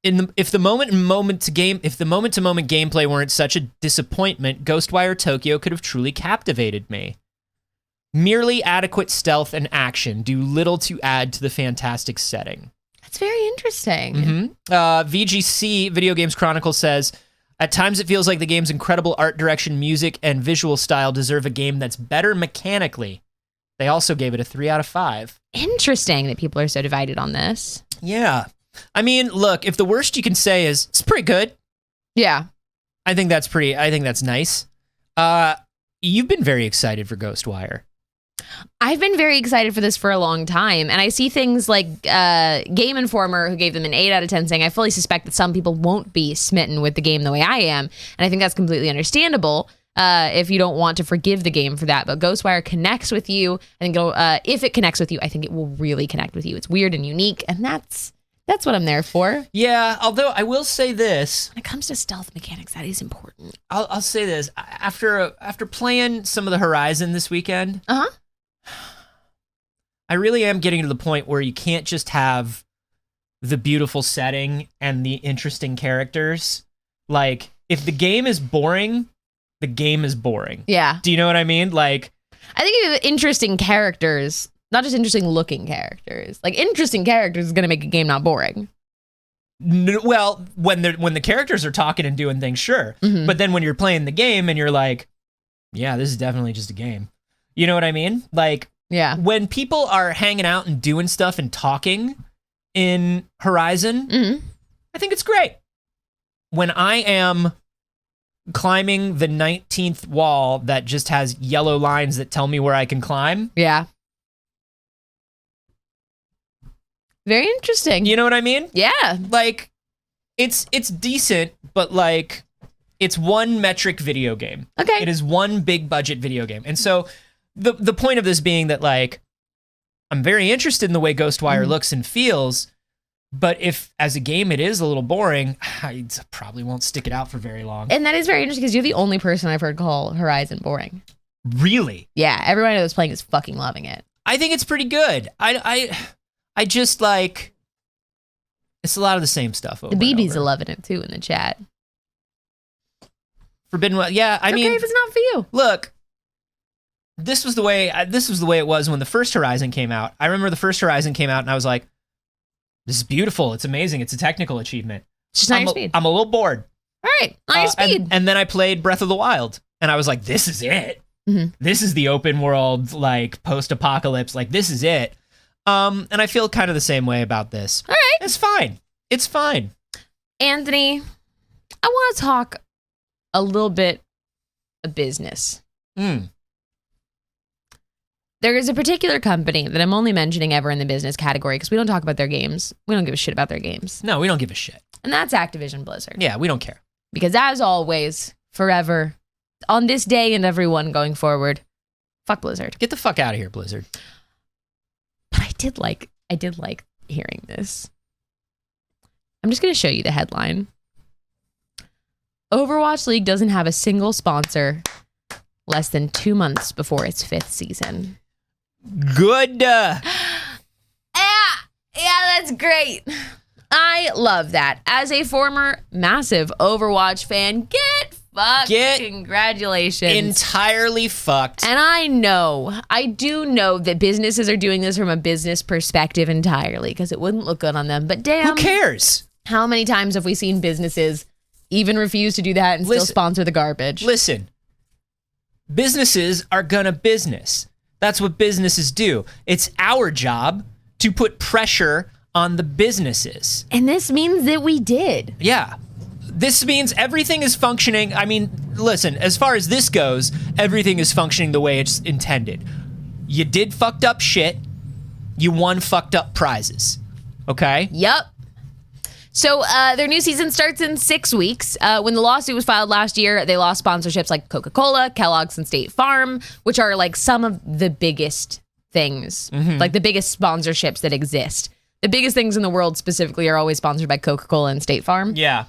If the moment to moment gameplay weren't such a disappointment, Ghostwire Tokyo could have truly captivated me. Merely adequate stealth and action do little to add to the fantastic setting. That's very interesting. VGC, Video Games Chronicle, says, at times it feels like the game's incredible art direction, music, and visual style deserve a game that's better mechanically. They also gave it a 3 out of 5. Interesting that people are so divided on this. Yeah. I mean, look, if the worst you can say is, it's pretty good. Yeah. I think that's nice. You've been very excited for Ghostwire. I've been very excited for this for a long time, and I see things like Game Informer, who gave them an 8 out of 10, saying, I fully suspect that some people won't be smitten with the game the way I am, and I think that's completely understandable if you don't want to forgive the game for that, but Ghostwire connects with you. I think if it connects with you, I think it will really connect with you. It's weird and unique, and that's what I'm there for. Yeah, although I will say this. When it comes to stealth mechanics, that is important. I'll say this. After playing some of the Horizon this weekend, I really am getting to the point where you can't just have the beautiful setting and the interesting characters. Like, if the game is boring, the game is boring. Yeah. Do you know what I mean? Like, I think if you have interesting characters, not just interesting looking characters. Like, interesting characters is going to make a game not boring. Well, when the characters are talking and doing things, sure. Mm-hmm. But then when you're playing the game and you're like, yeah, this is definitely just a game. You know what I mean? Like, yeah. When people are hanging out and doing stuff and talking in Horizon, I think it's great. When I am climbing the 19th wall that just has yellow lines that tell me where I can climb. Yeah. Very interesting. You know what I mean? Yeah. Like, it's decent, but like, it's one metric video game. Okay. It is one big budget video game. And so the point of this being that, like, I'm very interested in the way Ghostwire looks and feels, but if as a game it is a little boring, I probably won't stick it out for very long. And that is very interesting because you're the only person I've heard call Horizon boring. Really? Yeah, everyone that's playing is fucking loving it. I think it's pretty good. I just, like, it's a lot of the same stuff over The BBs and are over. loving it too in the chat. Forbidden West. Yeah, I mean, okay if it's not for you. Look, this was the way it was when the first Horizon came out. I remember the first Horizon came out and I was like, this is beautiful. It's amazing. It's a technical achievement. It's just not your speed. I'm a little bored. All right, not your speed. And then I played Breath of the Wild and I was like, this is it. This is the open world, like, post-apocalypse. Like, this is it. And I feel kind of the same way about this. All right. It's fine. It's fine. Anthony, I want to talk a little bit of business. There is a particular company that I'm only mentioning ever in the business category because we don't talk about their games. We don't give a shit about their games. No, we don't give a shit. And that's Activision Blizzard. Yeah, we don't care. Because as always, forever, on this day and everyone going forward, fuck Blizzard. Get the fuck out of here, Blizzard. But I did like hearing this. I'm just going to show you the headline. Overwatch League doesn't have a single sponsor less than 2 months before its 5th season. Good. Yeah, that's great. I love that. As a former massive Overwatch fan, get fucked. Congratulations. Entirely fucked. And I do know that businesses are doing this from a business perspective entirely because it wouldn't look good on them. But damn. Who cares? How many times have we seen businesses even refuse to do that and still sponsor the garbage? Listen, businesses are gonna business. That's what businesses do. It's our job to put pressure on the businesses. And this means that we did. Yeah. This means everything is functioning. I mean, listen, as far as this goes, everything is functioning the way it's intended. You did fucked up shit. You won fucked up prizes. Okay? Yep. So their new season starts in 6 weeks. When the lawsuit was filed last year, they lost sponsorships like Coca-Cola, Kellogg's, and State Farm, which are like some of the biggest things, like the biggest sponsorships that exist. The biggest things in the world specifically are always sponsored by Coca-Cola and State Farm. Yeah.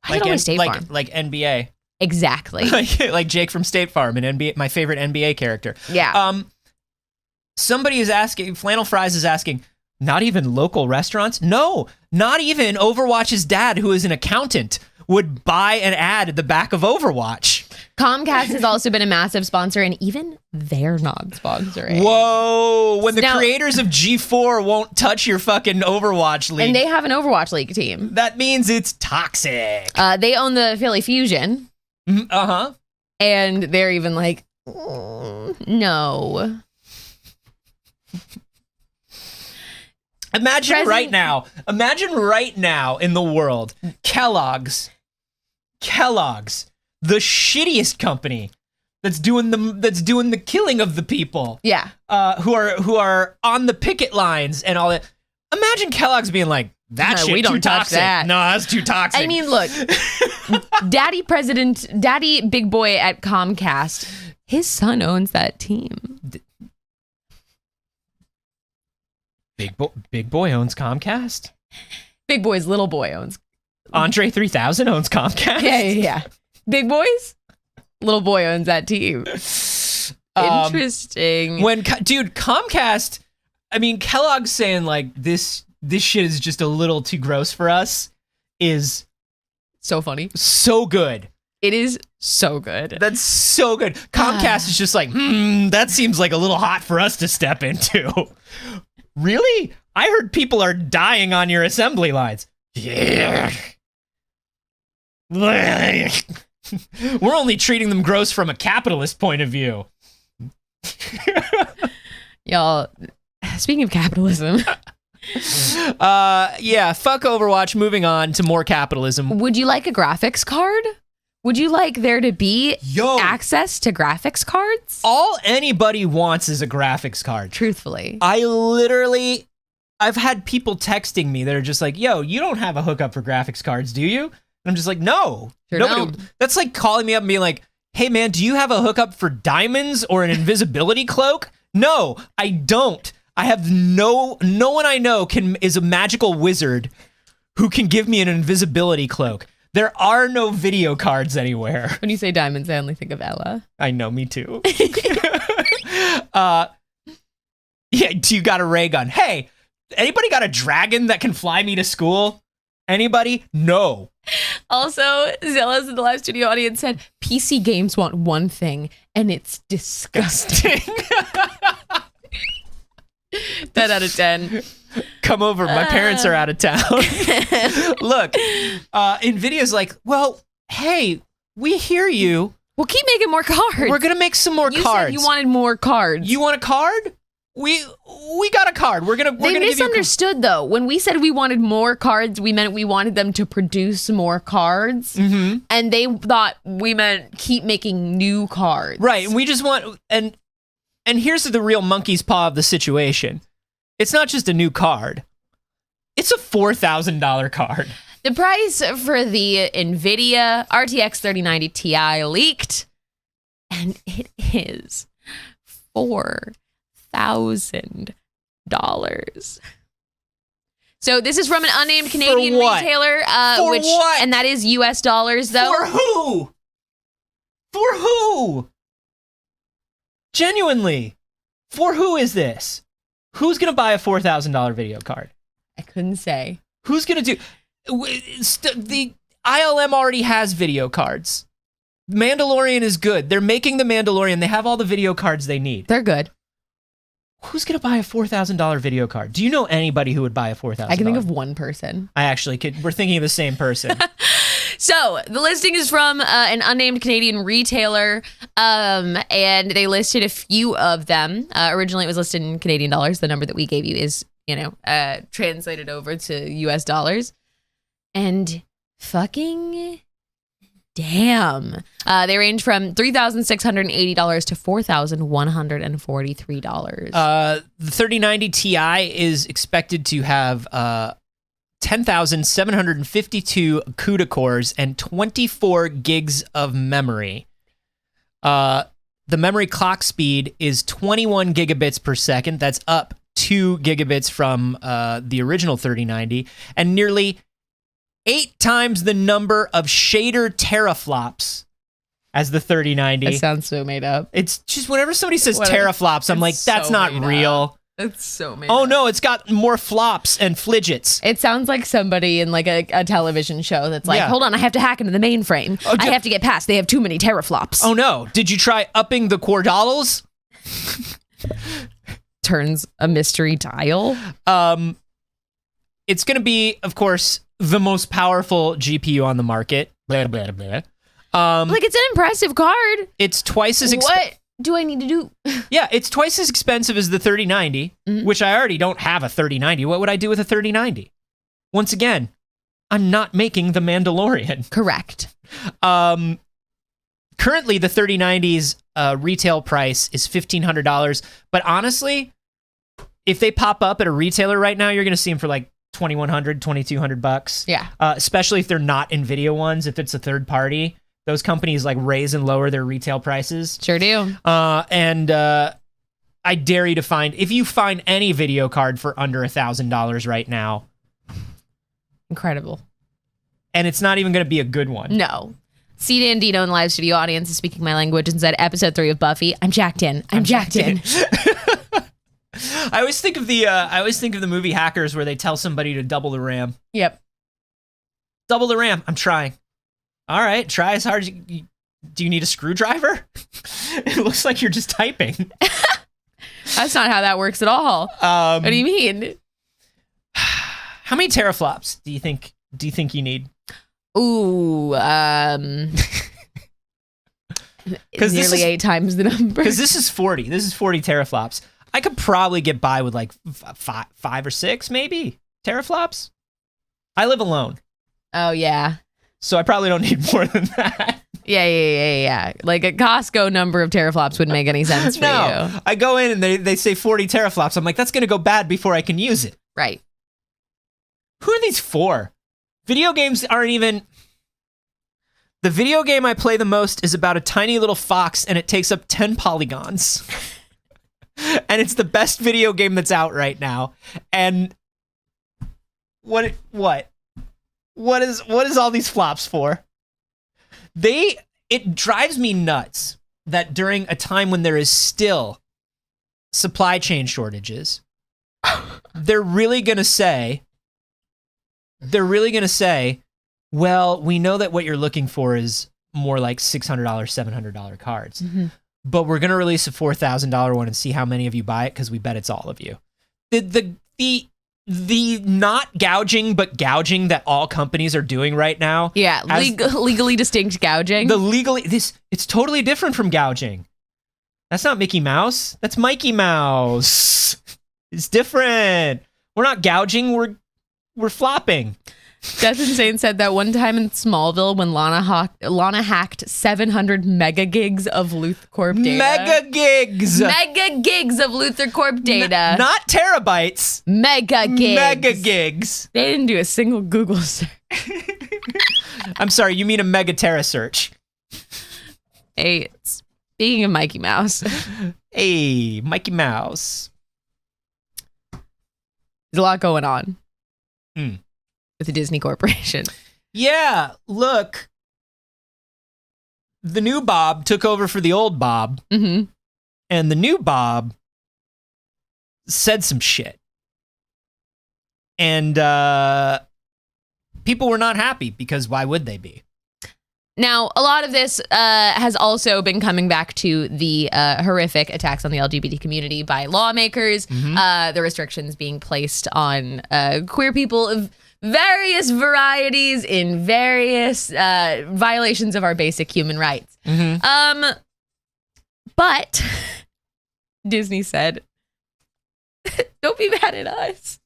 Why is it always State Farm? Like NBA. Exactly. like Jake from State Farm, an NBA, my favorite NBA character. Yeah. Somebody is asking, Flannel Fries is asking, not even local restaurants? No, not even Overwatch's dad, who is an accountant, would buy an ad at the back of Overwatch. Comcast has also been a massive sponsor, and even they're not sponsoring. Whoa, when the creators of G4 won't touch your fucking Overwatch league. And they have an Overwatch League team. That means it's toxic. They own the Philly Fusion. Uh-huh. And they're even like, no. Imagine right now in the world, Kellogg's, the shittiest company that's doing the killing of the people. Yeah. Who are on the picket lines and all that. Imagine Kellogg's being like, that shit we don't too touch toxic. that. No, that's too toxic. I mean, look, Daddy Big Boy at Comcast, his son owns that team. Big Boy owns Comcast? Big Boy's little boy owns. Andre 3000 owns Comcast? Yeah. Big Boy's little boy owns that team. Interesting. Dude, Comcast, I mean, Kellogg's saying like this shit is just a little too gross for us is so funny. So good. It is so good. That's so good. Comcast is just like, that seems like a little hot for us to step into. Really? I heard people are dying on your assembly lines. Yeah. We're only treating them gross from a capitalist point of view. Y'all, speaking of capitalism. Yeah, fuck Overwatch. Moving on to more capitalism. Would you like a graphics card? Would you like there to be access to graphics cards? All anybody wants is a graphics card. Truthfully. I've had people texting me that are just like, yo, you don't have a hookup for graphics cards, do you? And I'm just like, no. Sure Nobody. don't. That's like calling me up and being like, hey man, do you have a hookup for diamonds or an invisibility cloak? No, I don't. I have no one I know is a magical wizard who can give me an invisibility cloak. There are no video cards anywhere. When you say diamonds, I only think of Ella. I know, me too. Yeah, do you got a ray gun? Hey, anybody got a dragon that can fly me to school? Anybody? No. Also, Zella's in the live studio audience said, PC games want one thing, and it's disgusting. 10 out of 10. Come over. My parents are out of town. Look, NVIDIA's like, well, hey, we hear you. We'll keep making more cards. We're going to make some more you cards. Said you wanted more cards. You want a card? We got a card. We're gonna They misunderstood though. When we said we wanted more cards, we meant we wanted them to produce more cards. Mm-hmm. And they thought we meant keep making new cards. Right. And we just want and here's the real monkey's paw of the situation. It's not just a new card. It's a $4,000 card. The price for the NVIDIA RTX 3090 Ti leaked, and it is $4,000. So this is from an unnamed Canadian retailer, For what? And that is US dollars though. For who? For who? Genuinely. For who is this? Who's gonna buy a $4,000 video card? I couldn't say. Who's gonna do? The ILM already has video cards. Mandalorian is good. They're making the Mandalorian. They have all the video cards they need. They're good. Who's gonna buy a $4,000 video card? Do you know anybody who would buy a $4,000? I can think of one person. I actually could. We're thinking of the same person. So the listing is from an unnamed Canadian retailer, and they listed a few of them. Originally, it was listed in Canadian dollars. The number that we gave you is translated over to US dollars. And fucking damn. They range from $3,680 to $4,143. The 3090 Ti is expected to have 10,752 CUDA cores and 24 gigs of memory. The memory clock speed is 21 gigabits per second. That's up 2 gigabits from the original 3090, and nearly 8 times the number of shader teraflops as the 3090. That sounds so made up. It's just whenever somebody says teraflops, I'm like, that's not real. It's so made Oh up. no, it's got more flops and fidgets. It sounds like somebody in like a television show that's like, hold on, I have to hack into the mainframe. I have to get past. They have too many teraflops. Oh no, did you try upping the quardaddles? Turns a mystery dial. It's going to be, of course, the most powerful GPU on the market. Blah, blah, blah. Like, it's an impressive card. It's twice as What do I need to do? Yeah, it's twice as expensive as the 3090, which I already don't have a 3090. What would I do with a 3090? Once again, I'm not making the Mandalorian. Correct. Currently, the 3090's retail price is $1,500. But honestly, if they pop up at a retailer right now, you're going to see them for like $2,100, $2,200. Yeah. Especially if they're not NVIDIA ones. If it's a third party, those companies like raise and lower their retail prices. Sure do. And I dare you to find, if you find any video card for under $1,000 right now. Incredible. And it's not even going to be a good one. No. C. Dano in the live studio audience is speaking my language and said, episode 3 of Buffy, I'm jacked in. I'm jacked in. I always think of the movie Hackers where they tell somebody to double the RAM. Yep. Double the RAM. I'm trying. All right, try as hard as you. Do you need a screwdriver? It looks like you're just typing. That's not how that works at all. What do you mean? How many teraflops do you think you need? Ooh, nearly 8 times the number. Because this is 40. This is 40 teraflops. I could probably get by with like 5 or 6, maybe teraflops. I live alone. Oh yeah. So I probably don't need more than that. Yeah. Like a Costco number of teraflops wouldn't make any sense for you. I go in and they say 40 teraflops. I'm like, that's going to go bad before I can use it. Right. Who are these for? Video games aren't even... The video game I play the most is about a tiny little fox and it takes up 10 polygons. And it's the best video game that's out right now. And what is all these flops for? It drives me nuts that during a time when there is still supply chain shortages, they're really going to say, well, we know that what you're looking for is more like $600, $700 cards. Mm-hmm. But we're going to release a $4,000 one and see how many of you buy it because we bet it's all of you. The not gouging but gouging that all companies are doing right now. Yeah, legally distinct gouging. It's totally different from gouging. That's not Mickey Mouse. That's Mikey Mouse. It's different. We're not gouging, we're flopping. That's Insane said that one time in Smallville when Lana hacked 700 mega gigs of Luthor Corp data. Mega gigs of Luthor Corp data. Not terabytes. Mega gigs. They didn't do a single Google search. I'm sorry, you mean a megatera search. Hey, speaking of Mikey Mouse. Hey, Mikey Mouse. There's a lot going on. With the Disney Corporation. Yeah, look. The new Bob took over for the old Bob. Mm-hmm. And the new Bob said some shit. And people were not happy because why would they be? Now, a lot of this has also been coming back to the horrific attacks on the LGBT community by lawmakers, the restrictions being placed on queer people of various varieties in various violations of our basic human rights. But Disney said, don't Don't be mad at us.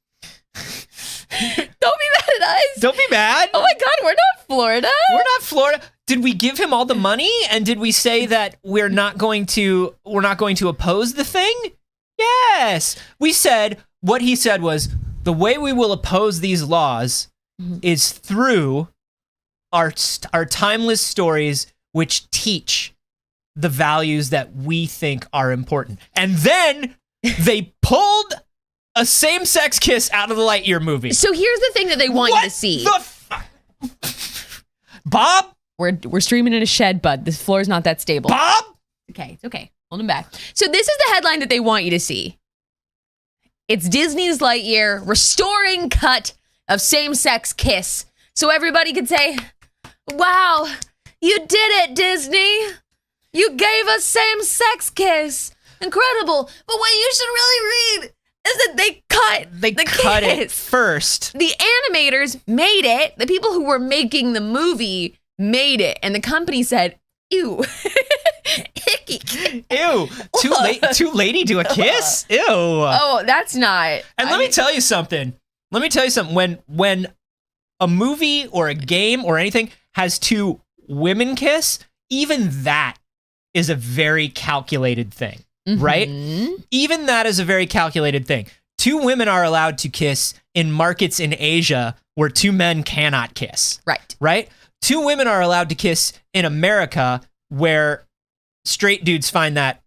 Don't be mad at us. Don't be mad. Oh my God, we're not Florida. We're not Florida. Did we give him all the money? And did we say that we're not going to oppose the thing? Yes. We said, what he said was, the way we will oppose these laws is through our timeless stories which teach the values that we think are important. And then they pulled a same-sex kiss out of the Lightyear movie. So here's the thing that they want you to see. Bob? We're streaming in a shed, bud. This floor's not that stable. Bob? Okay, it's okay. Hold him back. So this is the headline that they want you to see. It's Disney's Lightyear restoring cut of same-sex kiss. So everybody could say, wow, you did it, Disney. You gave us same-sex kiss. Incredible. But what you should really read is that they cut it first. The animators made it. The people who were making the movie made it. And the company said, ew. Icky. Ew. Too lady to a kiss? Ew. Oh, that's not. And let me tell you something. When a movie or a game or anything has two women kiss, even that is a very calculated thing. Right? Even that is a very calculated thing. Two women are allowed to kiss in markets in Asia where two men cannot kiss. Right? Two women are allowed to kiss in America where straight dudes find that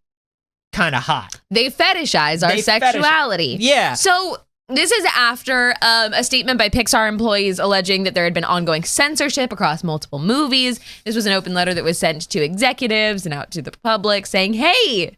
kind of hot. They fetishize our sexuality. Yeah. So this is after a statement by Pixar employees alleging that there had been ongoing censorship across multiple movies. This was an open letter that was sent to executives and out to the public saying, hey,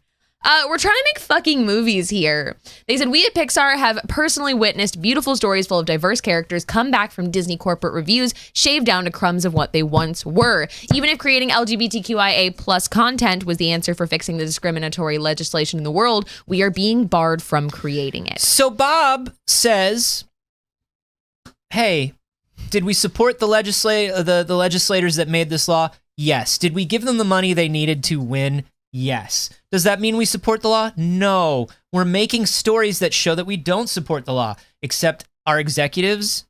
we're trying to make fucking movies here. They said, we at Pixar have personally witnessed beautiful stories full of diverse characters come back from Disney corporate reviews, shaved down to crumbs of what they once were. Even if creating LGBTQIA plus content was the answer for fixing the discriminatory legislation in the world, we are being barred from creating it. So Bob says, hey, did we support the legislators that made this law? Yes. Did we give them the money they needed to win? Yes. Does that mean we support the law? No. We're making stories that show that we don't support the law, except our executives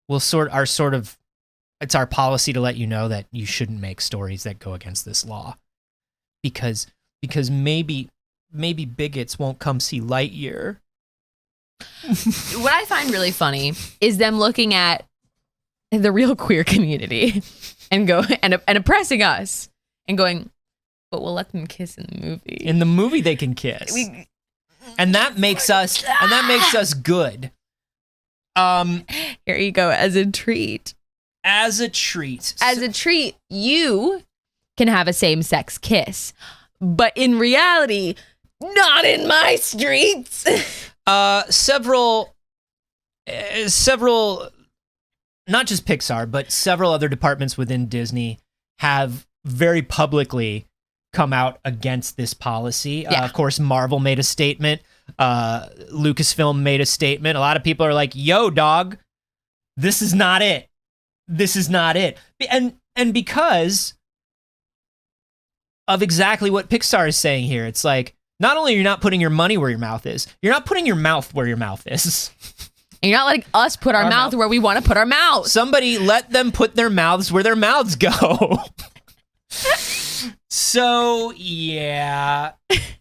will it's our policy to let you know that you shouldn't make stories that go against this law. Because maybe bigots won't come see Lightyear. What I find really funny is them looking at the real queer community and oppressing us and going, but we'll let them kiss in the movie. In the movie, they can kiss, and that makes us good. Here you go, as a treat. As a treat, you can have a same-sex kiss, but in reality, not in my streets. Several, not just Pixar, but several other departments within Disney have very publicly come out against this policy. Of course, Marvel made a statement. Lucasfilm made a statement. A lot of people are like, yo, dog, this is not it. This is not it. And because of exactly what Pixar is saying here, it's like, not only are you not putting your money where your mouth is, you're not putting your mouth where your mouth is. And you're not letting us put our mouth where we want to put our mouth. Somebody let them put their mouths where their mouths go. So yeah,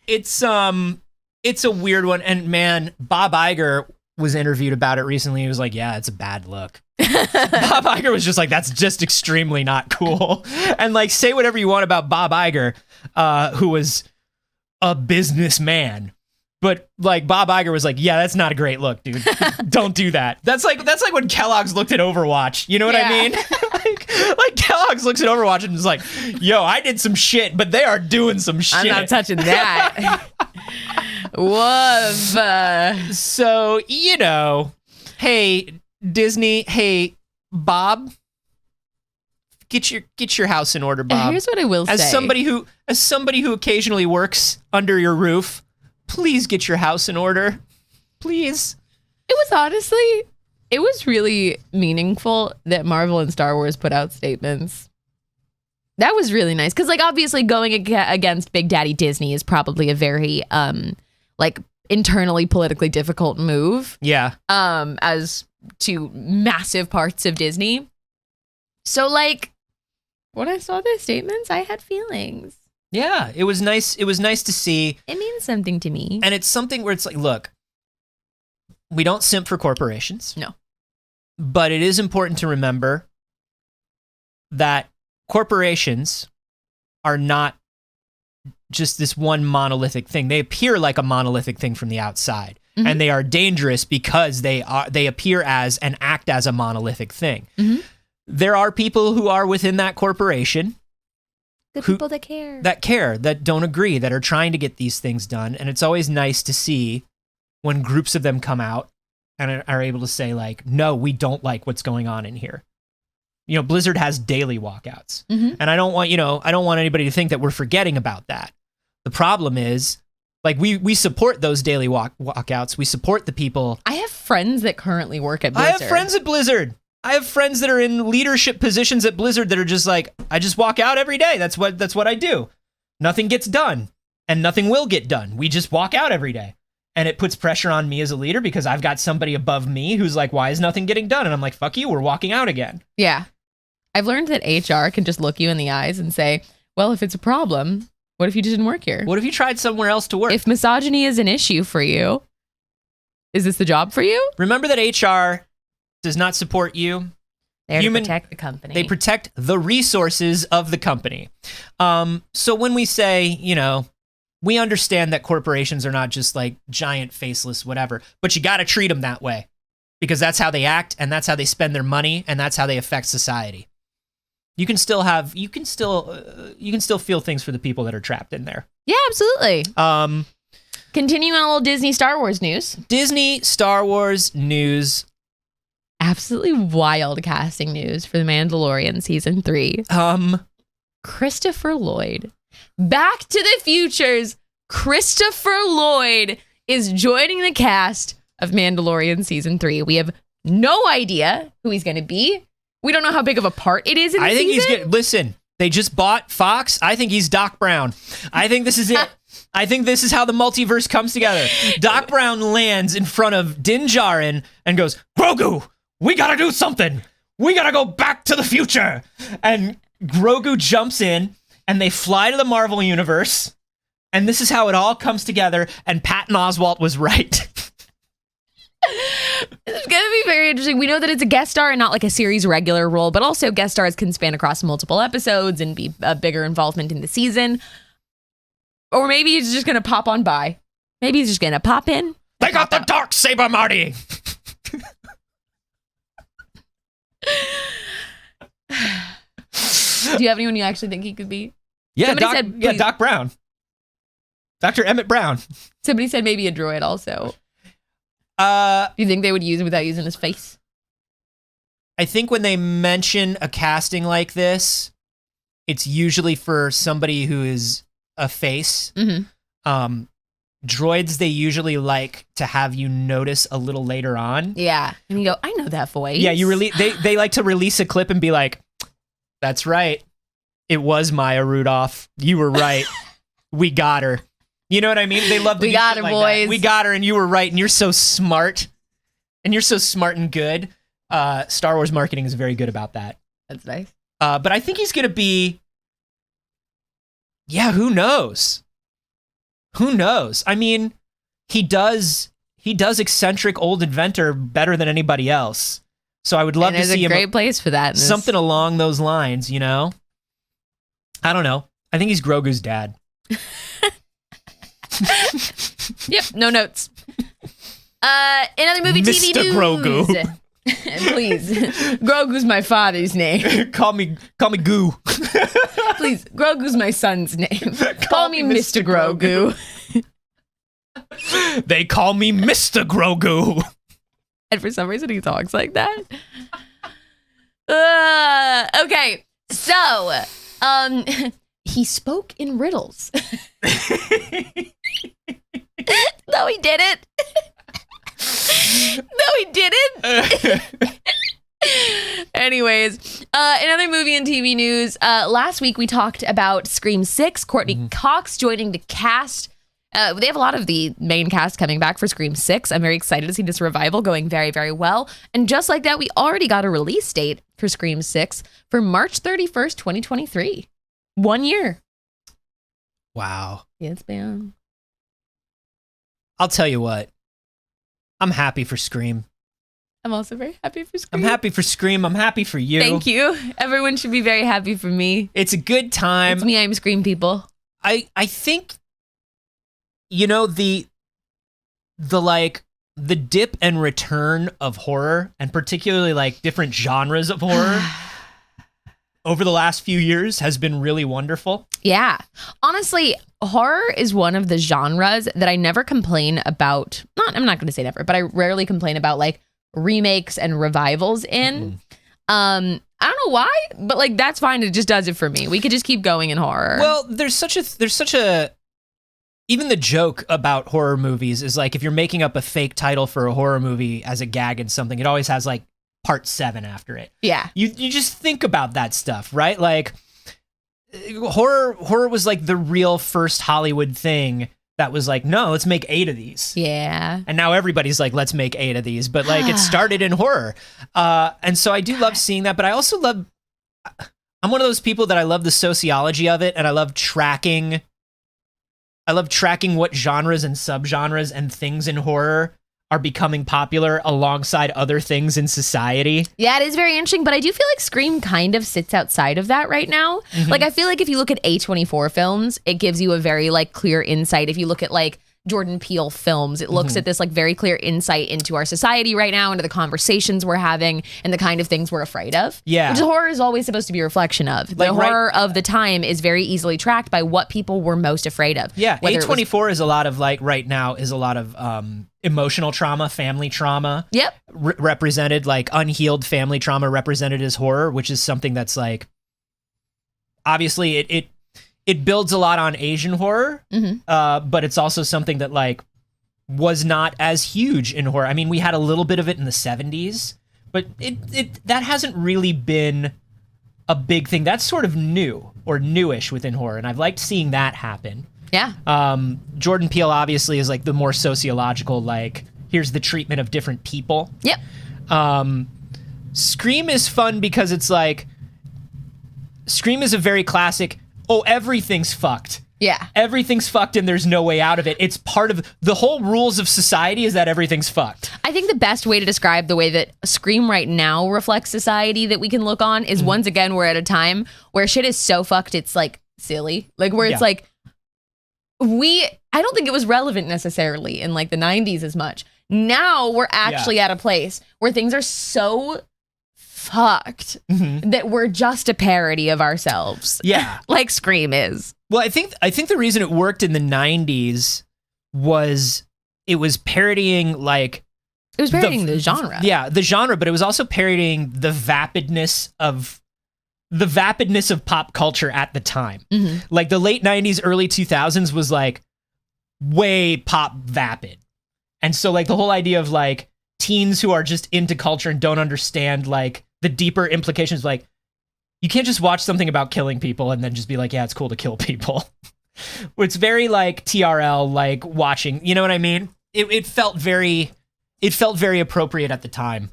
it's a weird one. And man, Bob Iger was interviewed about it recently. He was like, yeah, it's a bad look. Bob Iger was just like, that's just extremely not cool. And like, say whatever you want about Bob Iger, who was a businessman. But like Bob Iger was like, yeah, that's not a great look, dude. Don't do that. That's like when Kellogg's looked at Overwatch. You know what I mean? like Kellogg's looks at Overwatch and is like, yo, I did some shit, but they are doing some shit. I'm not touching that. Woof. So, you know, hey, Disney, hey, Bob, get your house in order, Bob. Here's what I will say. As somebody who occasionally works under your roof, please get your house in order. Please. It was really meaningful that Marvel and Star Wars put out statements. That was really nice. Because, like, obviously going against Big Daddy Disney is probably a very, internally politically difficult move. Yeah. As to massive parts of Disney. So like when I saw those statements, I had feelings. Yeah, it was nice. It was nice to see. It means something to me. And it's something where it's like, look, we don't simp for corporations. No. But it is important to remember that corporations are not just this one monolithic thing. They appear like a monolithic thing from the outside. Mm-hmm. And they are dangerous because they appear as and act as a monolithic thing. Mm-hmm. There are people who are within that corporation. The people that care. That don't agree, that are trying to get these things done. And it's always nice to see when groups of them come out and are able to say, like, no, we don't like what's going on in here. You know, Blizzard has daily walkouts. Mm-hmm. And I don't want anybody to think that we're forgetting about that. The problem is, like, we support those daily walkouts. We support the people. I have friends that currently work at Blizzard. I have friends at Blizzard. I have friends that are in leadership positions at Blizzard that are just like, I just walk out every day. That's what I do. Nothing gets done and nothing will get done. We just walk out every day. And it puts pressure on me as a leader because I've got somebody above me who's like, why is nothing getting done? And I'm like, fuck you, we're walking out again. Yeah. I've learned that HR can just look you in the eyes and say, well, if it's a problem, what if you didn't work here? What if you tried somewhere else to work? If misogyny is an issue for you, is this the job for you? Remember that HR does not support you. They're to protect the company. They protect the resources of the company. So when we say, you know, we understand that corporations are not just like giant faceless whatever, but you got to treat them that way because that's how they act and that's how they spend their money and that's how they affect society. You can still feel things for the people that are trapped in there. Yeah, absolutely. Continuing on a little Disney Star Wars news. Disney Star Wars news. Absolutely wild casting news for The Mandalorian season 3. Christopher Lloyd. Back to the Future's Christopher Lloyd is joining the cast of Mandalorian season 3. We have no idea who he's going to be. We don't know how big of a part it is in the season. He's getting, listen, they just bought Fox. I think he's Doc Brown. I think this is it. I think this is how the multiverse comes together. Doc Brown lands in front of Din Djarin and goes, Grogu, we got to do something. We got to go back to the future. And Grogu jumps in and they fly to the Marvel universe. And this is how it all comes together. And Patton Oswalt was right. It's going to be very interesting. We know that it's a guest star and not like a series regular role, but also guest stars can span across multiple episodes and be a bigger involvement in the season. Or maybe he's just going to pop on by. Maybe he's just going to pop in. They got the dark saber, Marty. Do you have anyone you actually think he could be? Yeah, Doc Brown. Dr. Emmett Brown. Somebody said maybe a droid also. Do you think they would use him without using his face? I think when they mention a casting like this, it's usually for somebody who is a face. Mm-hmm. Droids, they usually like to have you notice a little later on. Yeah. And you go, I know that voice. Yeah, they like to release a clip and be like, that's right. It was Maya Rudolph. You were right. We got her. You know what I mean? They love to We got her, like boys. That. We got her and you were right and you're so smart. And you're so smart and good. Star Wars marketing is very good about that. That's nice. But I think he's going to be... Yeah, who knows? Who knows? I mean, he does eccentric old inventor better than anybody else. So I would love to see him. There's a great place for that. Something along those lines, you know? I don't know. I think he's Grogu's dad. Yep, no notes. Another movie TV Mr. news. Grogu. Please. Grogu's my father's name. Call me Goo. Please, Grogu's my son's name. Call me Mr. Grogu. They call me Mr. Grogu. And for some reason he talks like that. Okay, so he spoke in riddles. No, he didn't. No, he didn't. Anyways, another movie and TV news. Last week we talked about Scream 6, Courtney Cox joining the cast They have a lot of the main cast coming back for Scream 6. I'm very excited to see this revival going very, very well. And just like that, we already got a release date for Scream 6 for March 31st, 2023. 1 year. Wow. Yes, man. I'll tell you what. I'm happy for Scream. I'm also very happy for Scream. I'm happy for Scream. I'm happy for you. Thank you. Everyone should be very happy for me. It's a good time. It's me, I'm Scream people. I think, you know, the like the dip and return of horror, and particularly like different genres of horror over the last few years has been really wonderful. Yeah. Honestly, horror is one of the genres that I never complain about. I'm not going to say never, but I rarely complain about like remakes and revivals in. I don't know why, but like that's fine. It just does it for me. We could just keep going in horror. Well, there's such a even the joke about horror movies is like if you're making up a fake title for a horror movie as a gag and something, it always has like part 7 after it. Yeah. You just think about that stuff, right? Like horror was like the real first Hollywood thing that was like, no, let's make 8 of these. Yeah. And now everybody's like, let's make 8 of these. But like it started in horror. And so I do love seeing that, but I also love, I'm one of those people that I love the sociology of it, and I love tracking what genres and subgenres and things in horror are becoming popular alongside other things in society. Yeah, it is very interesting, but I do feel like Scream kind of sits outside of that right now. Like, I feel like if you look at A24 films, it gives you a very, like, clear insight. If you look at, like, Jordan Peele films, it looks at this, like, very clear insight into our society right now, into the conversations we're having, and the kind of things we're afraid of. Yeah. Which horror is always supposed to be a reflection of. Like, the horror of the time is very easily tracked by what people were most afraid of. Yeah, Whether A24 is a lot of, like, right now is a lot of emotional trauma, family trauma. Yep. Represented, like, unhealed family trauma represented as horror, which is something that's, like, obviously it builds a lot on Asian horror, but it's also something that, like, was not as huge in horror. I mean, we had a little bit of it in the 70s, but that hasn't really been a big thing. That's sort of new or newish within horror, and I've liked seeing that happen. Yeah. Jordan Peele obviously is like the more sociological, like, here's the treatment of different people. Yep. Scream is fun because it's like, Scream is a very classic, oh, everything's fucked. Yeah. Everything's fucked and there's no way out of it. It's part of the whole rules of society is that everything's fucked. I think the best way to describe the way that Scream right now reflects society that we can look on is once again, we're at a time where shit is so fucked, it's like silly. Like where it's like, I don't think it was relevant necessarily in like the 90s as much. Now we're actually at a place where things are so fucked that we're just a parody of ourselves. Yeah. Like Scream is. Well, I think the reason it worked in the 90s was it was parodying like It was parodying the genre. Yeah, the genre, but it was also parodying the vapidness of pop culture at the time. Like the late 90s, early 2000s was like way pop vapid. And so like the whole idea of like teens who are just into culture and don't understand like the deeper implications, like you can't just watch something about killing people and then just be like, yeah, it's cool to kill people. It's very like TRL, like watching, you know what I mean? It felt very appropriate at the time.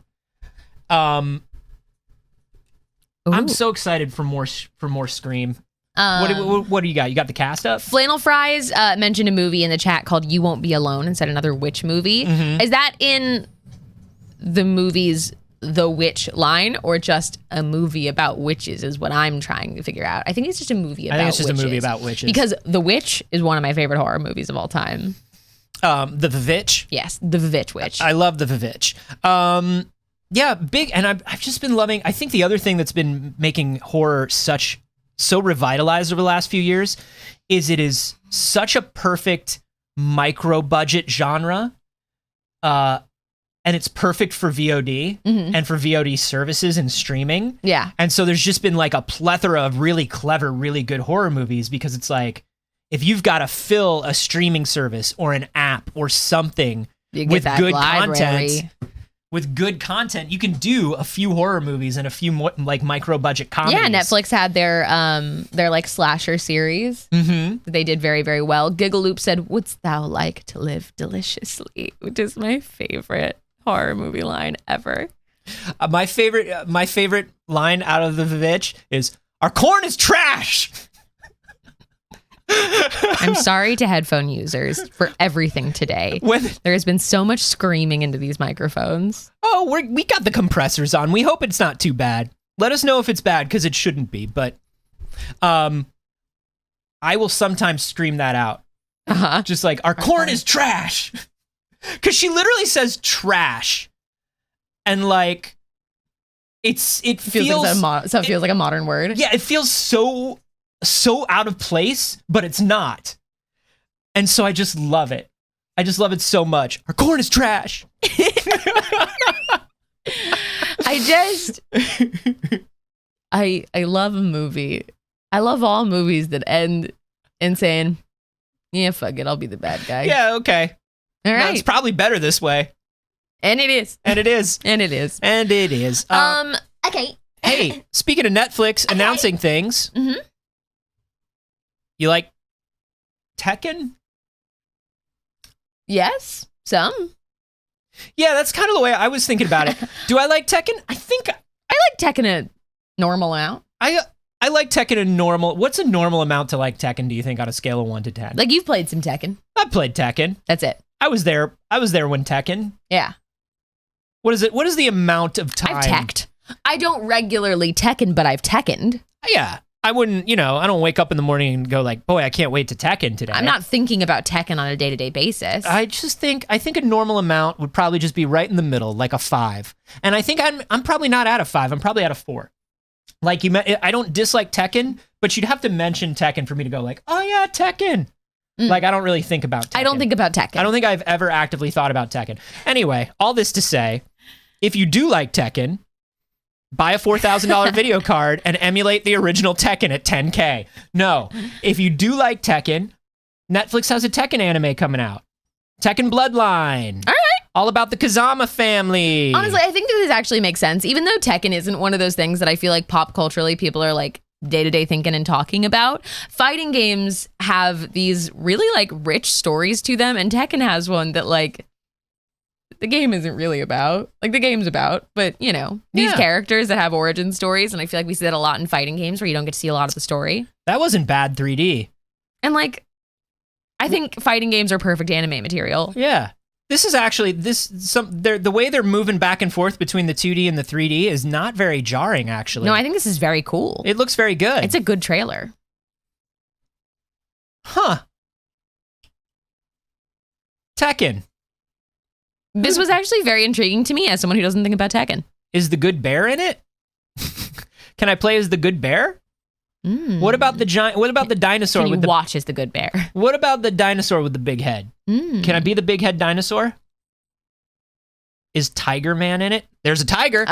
I'm so excited for more Scream. What do you got? You got the cast up? Flannel Fries mentioned a movie in the chat called You Won't Be Alone and said another witch movie. Is that in the movie's The Witch line or just a movie about witches is what I'm trying to figure out. I think it's just a movie about witches. I think it's just a movie about witches. Because The Witch is one of my favorite horror movies of all time. The Vivitch? Yes, The Vivitch Witch. I love The Vivitch. Yeah, big, and I've just been loving, I think the other thing that's been making horror so revitalized over the last few years is it is such a perfect micro-budget genre, and it's perfect for VOD and for VOD services and streaming. Yeah. And so there's just been like a plethora of really clever, really good horror movies because it's like, if you've got to fill a streaming service or an app or something with good content, with good content, you can do a few horror movies and a few more, like micro budget comedies. Yeah, Netflix had their like slasher series. That they did very, very well. Gigaloop said, "Wouldst thou like to live deliciously?" Which is my favorite horror movie line ever. My favorite line out of the Vivitch is, "Our corn is trash." I'm sorry to headphone users for everything today. There has been so much screaming into these microphones. Oh, we got the compressors on. We hope it's not too bad. Let us know if it's bad, because it shouldn't be. But I will sometimes scream that out. Just like, our corn is trash. Because she literally says trash. And like, it feels like a modern word. Yeah, it feels so out of place, but it's not. And so I just love it. I just love it so much. Our corn is trash. I love a movie. I love all movies that end in saying, yeah, fuck it, I'll be the bad guy. Yeah, okay. All right. It's probably better this way. And it is. And it is. And it is. And it is. Okay. Hey, speaking of Netflix announcing things, you like Tekken? Yes, some. Yeah, that's kind of the way I was thinking about it. Do I like Tekken? I think I like Tekken a normal amount. I like Tekken a normal. What's a normal amount to like Tekken, do you think, on a scale of 1 to 10? Like, you've played some Tekken. I've played Tekken. That's it. I was there when Tekken. Yeah. What is it? What is the amount of time? I've teched. I don't regularly Tekken, but I've Tekkened. Yeah. I wouldn't, I don't wake up in the morning and go like, boy, I can't wait to Tekken today. I'm not thinking about Tekken on a day-to-day basis. I think a normal amount would probably just be right in the middle, like a 5. And I think I'm probably not at a 5. I'm probably at a 4. Like I don't dislike Tekken, but you'd have to mention Tekken for me to go like, oh yeah, Tekken. Like, I don't really think about Tekken. I don't think about Tekken. I don't think I've ever actively thought about Tekken. Anyway, all this to say, if you do like Tekken, buy a $4,000 video card and emulate the original Tekken at 10K. No, if you do like Tekken, Netflix has a Tekken anime coming out. Tekken Bloodline. All right. All about the Kazama family. Honestly, I think that this actually makes sense. Even though Tekken isn't one of those things that I feel like pop culturally people are like day-to-day thinking and talking about, fighting games have these really like rich stories to them, and Tekken has one that like the game isn't really about. Like, the game's about, but these characters that have origin stories, and I feel like we see that a lot in fighting games where you don't get to see a lot of the story. That wasn't bad 3D. And like, I think fighting games are perfect anime material. Yeah. This is actually the way they're moving back and forth between the 2D and the 3D is not very jarring, actually. No, I think this is very cool. It looks very good. It's a good trailer. Huh. Tekken. This was actually very intriguing to me as someone who doesn't think about Tekken. Is the good bear in it? Can I play as the good bear? What about the giant? What about the dinosaur? Can you watch as the good bear? What about the dinosaur with the big head? Can I be the big head dinosaur? Is Tiger Man in it? There's a tiger.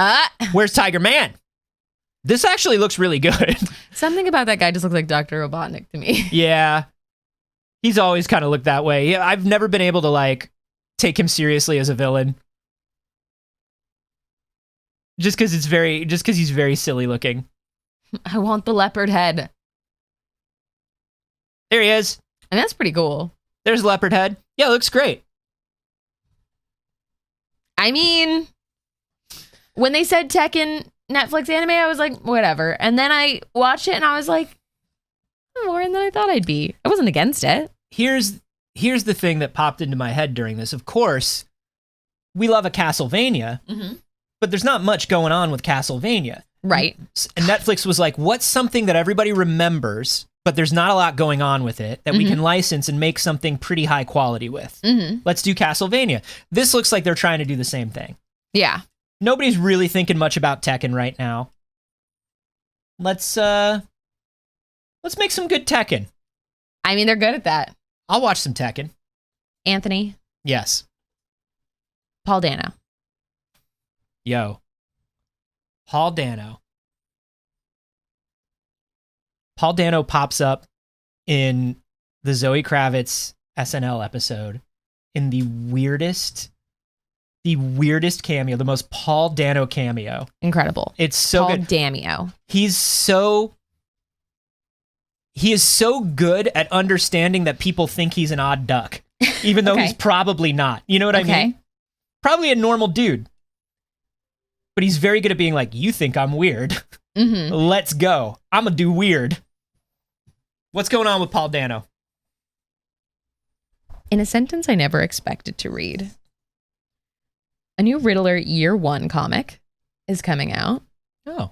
Where's Tiger Man? This actually looks really good. Something about that guy just looks like Dr. Robotnik to me. Yeah. He's always kind of looked that way. Yeah, I've never been able to like take him seriously as a villain. Just because he's very silly looking. I want the leopard head. There he is. And that's pretty cool. There's leopard head. Yeah, it looks great. I mean, when they said Tekken Netflix anime, I was like, whatever. And then I watched it and I was like, more than I thought I'd be. I wasn't against it. Here's the thing that popped into my head during this. Of course, we love a Castlevania, but there's not much going on with Castlevania. Right. And Netflix was like, what's something that everybody remembers, but there's not a lot going on with it that we can license and make something pretty high quality with? Let's do Castlevania. This looks like they're trying to do the same thing. Yeah. Nobody's really thinking much about Tekken right now. Let's make some good Tekken. I mean, they're good at that. I'll watch some Tekken. Anthony. Yes. Paul Dano. Yo. Paul Dano. Paul Dano pops up in the Zoe Kravitz SNL episode in the weirdest the weirdest cameo, the most Paul Dano cameo. Incredible. It's so Paul good. Damio. He is so good at understanding that people think he's an odd duck, even though Okay. he's probably not. You know what I mean? Probably a normal dude. But he's very good at being like, you think I'm weird. Mm-hmm. Let's go. I'm going to do weird. What's going on with Paul Dano? In a sentence I never expected to read, a new Riddler Year 1 comic is coming out, Oh.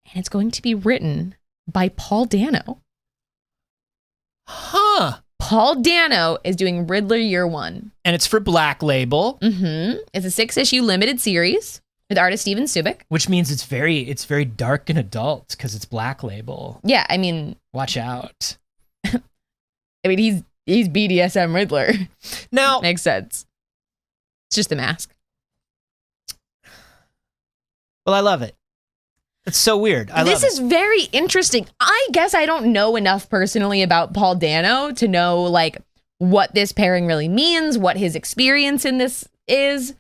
and it's going to be written by Paul Dano. Huh. Paul Dano is doing Riddler Year 1. And it's for Black Label, Mm-hmm. It's a 6-issue limited series with artist Steven Subic. which means it's very dark and adult because it's Black Label. Yeah, I mean, Watch out. he's BDSM Riddler. Now, Makes sense. It's just the mask. well, I love it. It's so weird. I love This is very interesting. I guess I don't know enough personally about Paul Dano to know like what this pairing really means, what his experience in this is.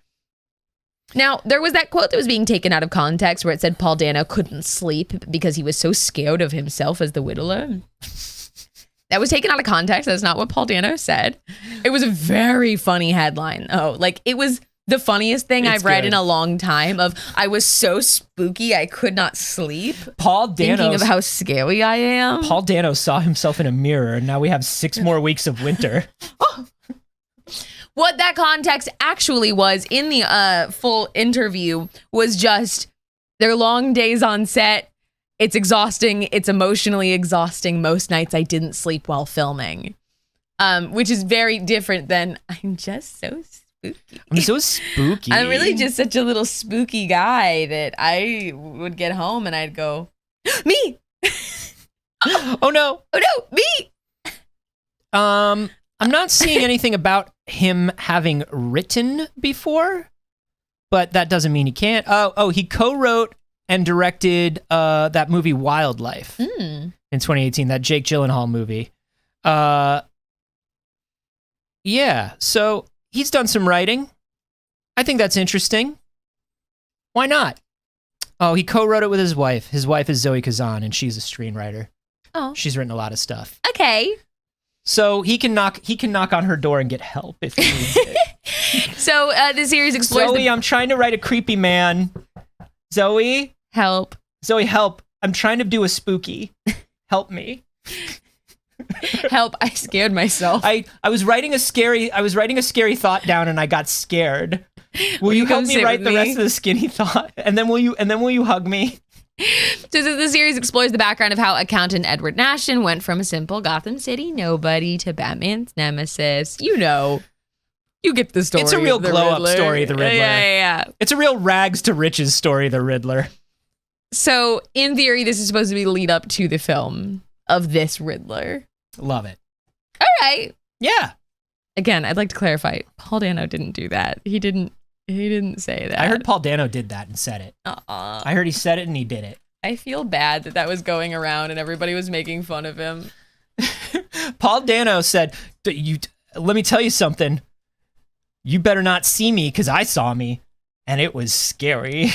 Now, there was that quote that was being taken out of context where it said Paul Dano couldn't sleep because he was so scared of himself as the Riddler. That was taken out of context. That's not what Paul Dano said. It was a very funny headline. Oh, like it was the funniest thing It's I've read good. in a long time of I was so spooky I could not sleep Paul Dano. thinking of how scary I am. Paul Dano saw himself in a mirror, and now we have 6 more weeks of winter. What that context actually was in the full interview was just their long days on set. It's exhausting. It's emotionally exhausting. Most nights I didn't sleep while filming, which is very different than I'm just so spooky. I'm so spooky. I'm really just such a little spooky guy that I would get home and I'd go, me. Oh no. Oh no, me. I'm not seeing anything about him having written before, but that doesn't mean he can't. Oh, he co-wrote and directed that movie Wildlife in 2018, that Jake Gyllenhaal movie. Yeah, so he's done some writing. I think that's interesting. Why not? Oh, he co-wrote it with his wife. His wife is Zoe Kazan, and she's a screenwriter. Oh, She's written a lot of stuff. okay. So he can knock on her door and get help if he needs it. So the series explores Zoe, I'm trying to write a creepy man. Zoe, help. help. I'm trying to do a spooky. Help me. Help, I scared myself. I was writing a scary thought down and I got scared. Will you help come me sit write with the me? rest of the skinny thought? And then will you hug me? So the series explores the background of how accountant Edward Nashton went from a simple Gotham City nobody to Batman's nemesis. You know, you get the story. It's a real of the glow-up Riddler. story, the Riddler. Yeah. It's a real rags to riches story, the Riddler. So in theory, this is supposed to be the lead up to the film of this Riddler. Love it. All right. Yeah. Again, I'd like to clarify. Paul Dano didn't do that. He didn't say that. I heard Paul Dano did that and said it. I heard he said it and he did it. I feel bad that was going around and everybody was making fun of him. Paul Dano said, let me tell you something. You better not see me because I saw me and it was scary.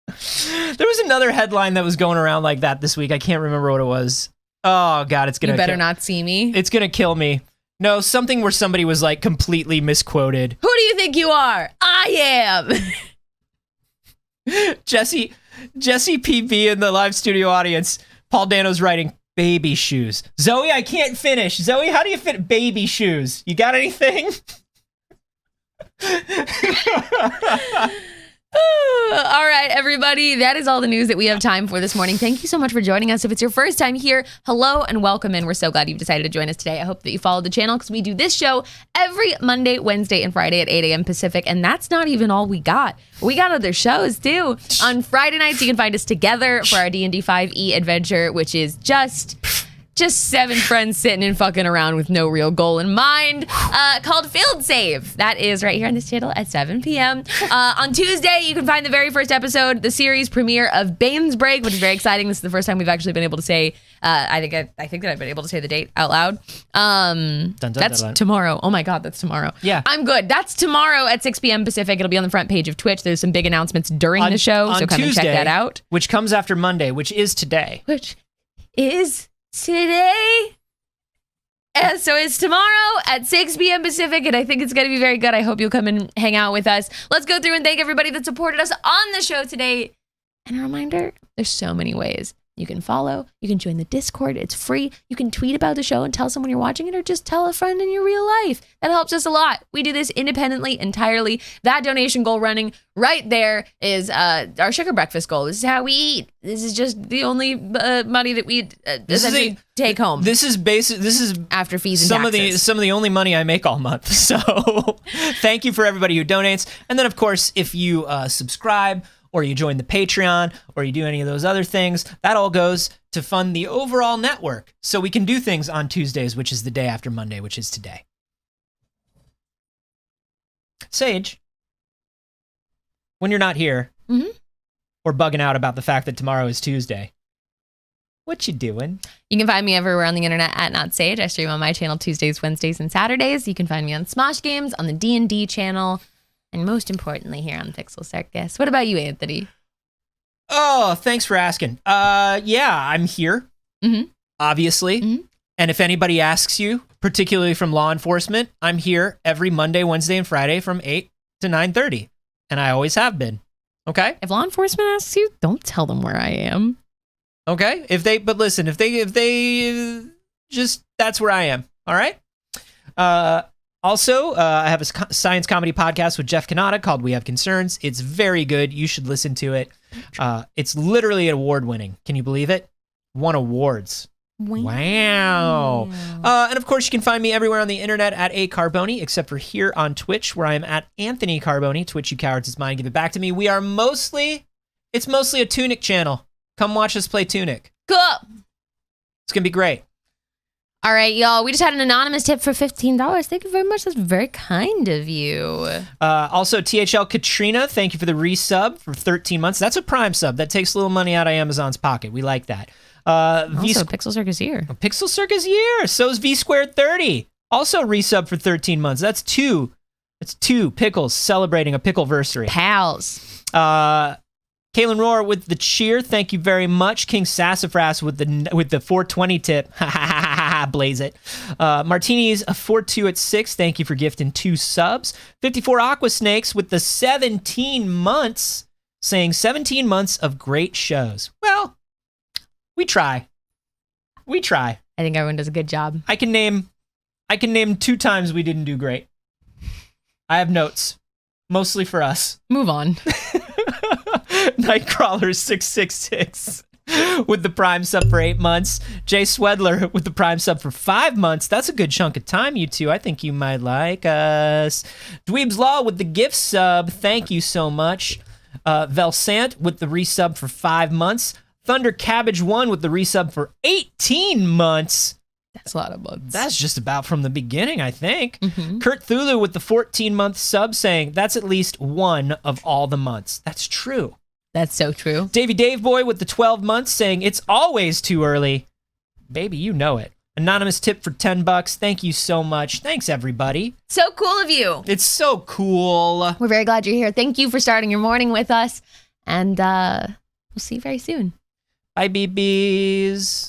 There was another headline that was going around like that this week. I can't remember what it was. Oh, God, it's going to You better not see me. It's going to kill me. No, something where somebody was like completely misquoted. Who do you think you are? I am. Jesse PB in the live studio audience. Paul Dano's writing baby shoes. Zoe, I can't finish. Zoe, how do you fit baby shoes? You got anything? All right, everybody. That is all the news that we have time for this morning. Thank you so much for joining us. If it's your first time here, hello and welcome in. We're so glad you've decided to join us today. I hope that you followed the channel because we do this show every Monday, Wednesday, and Friday at 8 a.m. Pacific. And that's not even all we got. We got other shows too. On Friday nights, you can find us together for our D&D 5e adventure, which is just 7 friends sitting and fucking around with no real goal in mind, called Field Save. That is right here on this channel at 7 p.m. On Tuesday, you can find the very first episode, the series premiere of Bane's Break, which is very exciting. This is the first time we've actually been able to say I think that I've been able to say the date out loud. That's tomorrow. Oh my God, that's tomorrow. Yeah. I'm good. That's tomorrow at 6 p.m. Pacific. It'll be on the front page of Twitch. There's some big announcements during the show, so come Tuesday, and check that out. Which comes after Monday, which is today. Which is today. And so it's tomorrow at 6 p.m. Pacific, and I think it's going to be very good. I hope you'll come and hang out with us. Let's go through and thank everybody that supported us on the show today. And a reminder, there's so many ways. You can follow, you can join the Discord, it's free. You can tweet about the show and tell someone you're watching it, or just tell a friend in your real life. That helps us a lot. We do this independently, entirely. That donation goal running right there is our sugar breakfast goal. This is how we eat. This is just the only money that we essentially take home. This is after fees and taxes. Some of the only money I make all month. So thank you for everybody who donates. And then of course, if you subscribe, or you join the Patreon, or you do any of those other things, that all goes to fund the overall network. So we can do things on Tuesdays, which is the day after Monday, which is today. Saige, when you're not here, or bugging out about the fact that tomorrow is Tuesday, what you doing? You can find me everywhere on the internet at Not Saige. I stream on my channel Tuesdays, Wednesdays, and Saturdays. You can find me on Smosh Games, on the D&D channel, and most importantly here on Pixel Circus. What about you, Anthony? Oh, thanks for asking. Yeah, I'm here, obviously. And if anybody asks you, particularly from law enforcement, I'm here every Monday, Wednesday, and Friday from 8 to 9:30. And I always have been. Okay? If law enforcement asks you, don't tell them where I am. Okay? But listen, if they just, that's where I am. All right? Also, I have a science comedy podcast with Jeff Kanata called We Have Concerns. It's very good. You should listen to it. It's literally award-winning. Can you believe it? Won awards. Wow. And of course, you can find me everywhere on the internet at Carboni, except for here on Twitch, where I am at Anthony Carboni. Twitch, you cowards, it's mine. Give it back to me. It's mostly a Tunic channel. Come watch us play Tunic. Cool. It's going to be great. All right, y'all. We just had an anonymous tip for $15. Thank you very much. That's very kind of you. Also, THL Katrina, thank you for the resub for 13 months. That's a Prime sub. That takes a little money out of Amazon's pocket. We like that. Also, Pixel Circus year. Pixel Circus year. So is V Squared 30. Also resub for 13 months. That's two. It's two pickles celebrating a pickleversary. Pals. Kaylin Roar with the cheer. Thank you very much. King Sassafras with the 420 tip. Blaze it. Martini's a 4-2 at 6. Thank you for gifting 2 subs. 54 Aqua Snakes with the 17 months, saying 17 months of great shows. Well, we try. I think everyone does a good job. I can name 2 times we didn't do great. I have notes, mostly for us. Move on. Nightcrawler 666 with the Prime sub for 8 months. Jay Swedler with the Prime sub for 5 months. That's a good chunk of time, you two. I think you might like us. Dweeb's Law with the gift sub. Thank you so much. Velsant with the resub for 5 months. Thunder Cabbage 1 with the resub for 18 months. That's a lot of months. That's just about from the beginning, I think. Kurt Thulu with the 14-month sub, saying that's at least one of all the months. That's true. That's so true. Davey Dave Boy with the 12 months, saying it's always too early. Baby, you know it. Anonymous tip for $10. Thank you so much. Thanks, everybody. So cool of you. It's so cool. We're very glad you're here. Thank you for starting your morning with us. And we'll see you very soon. Bye, BBs.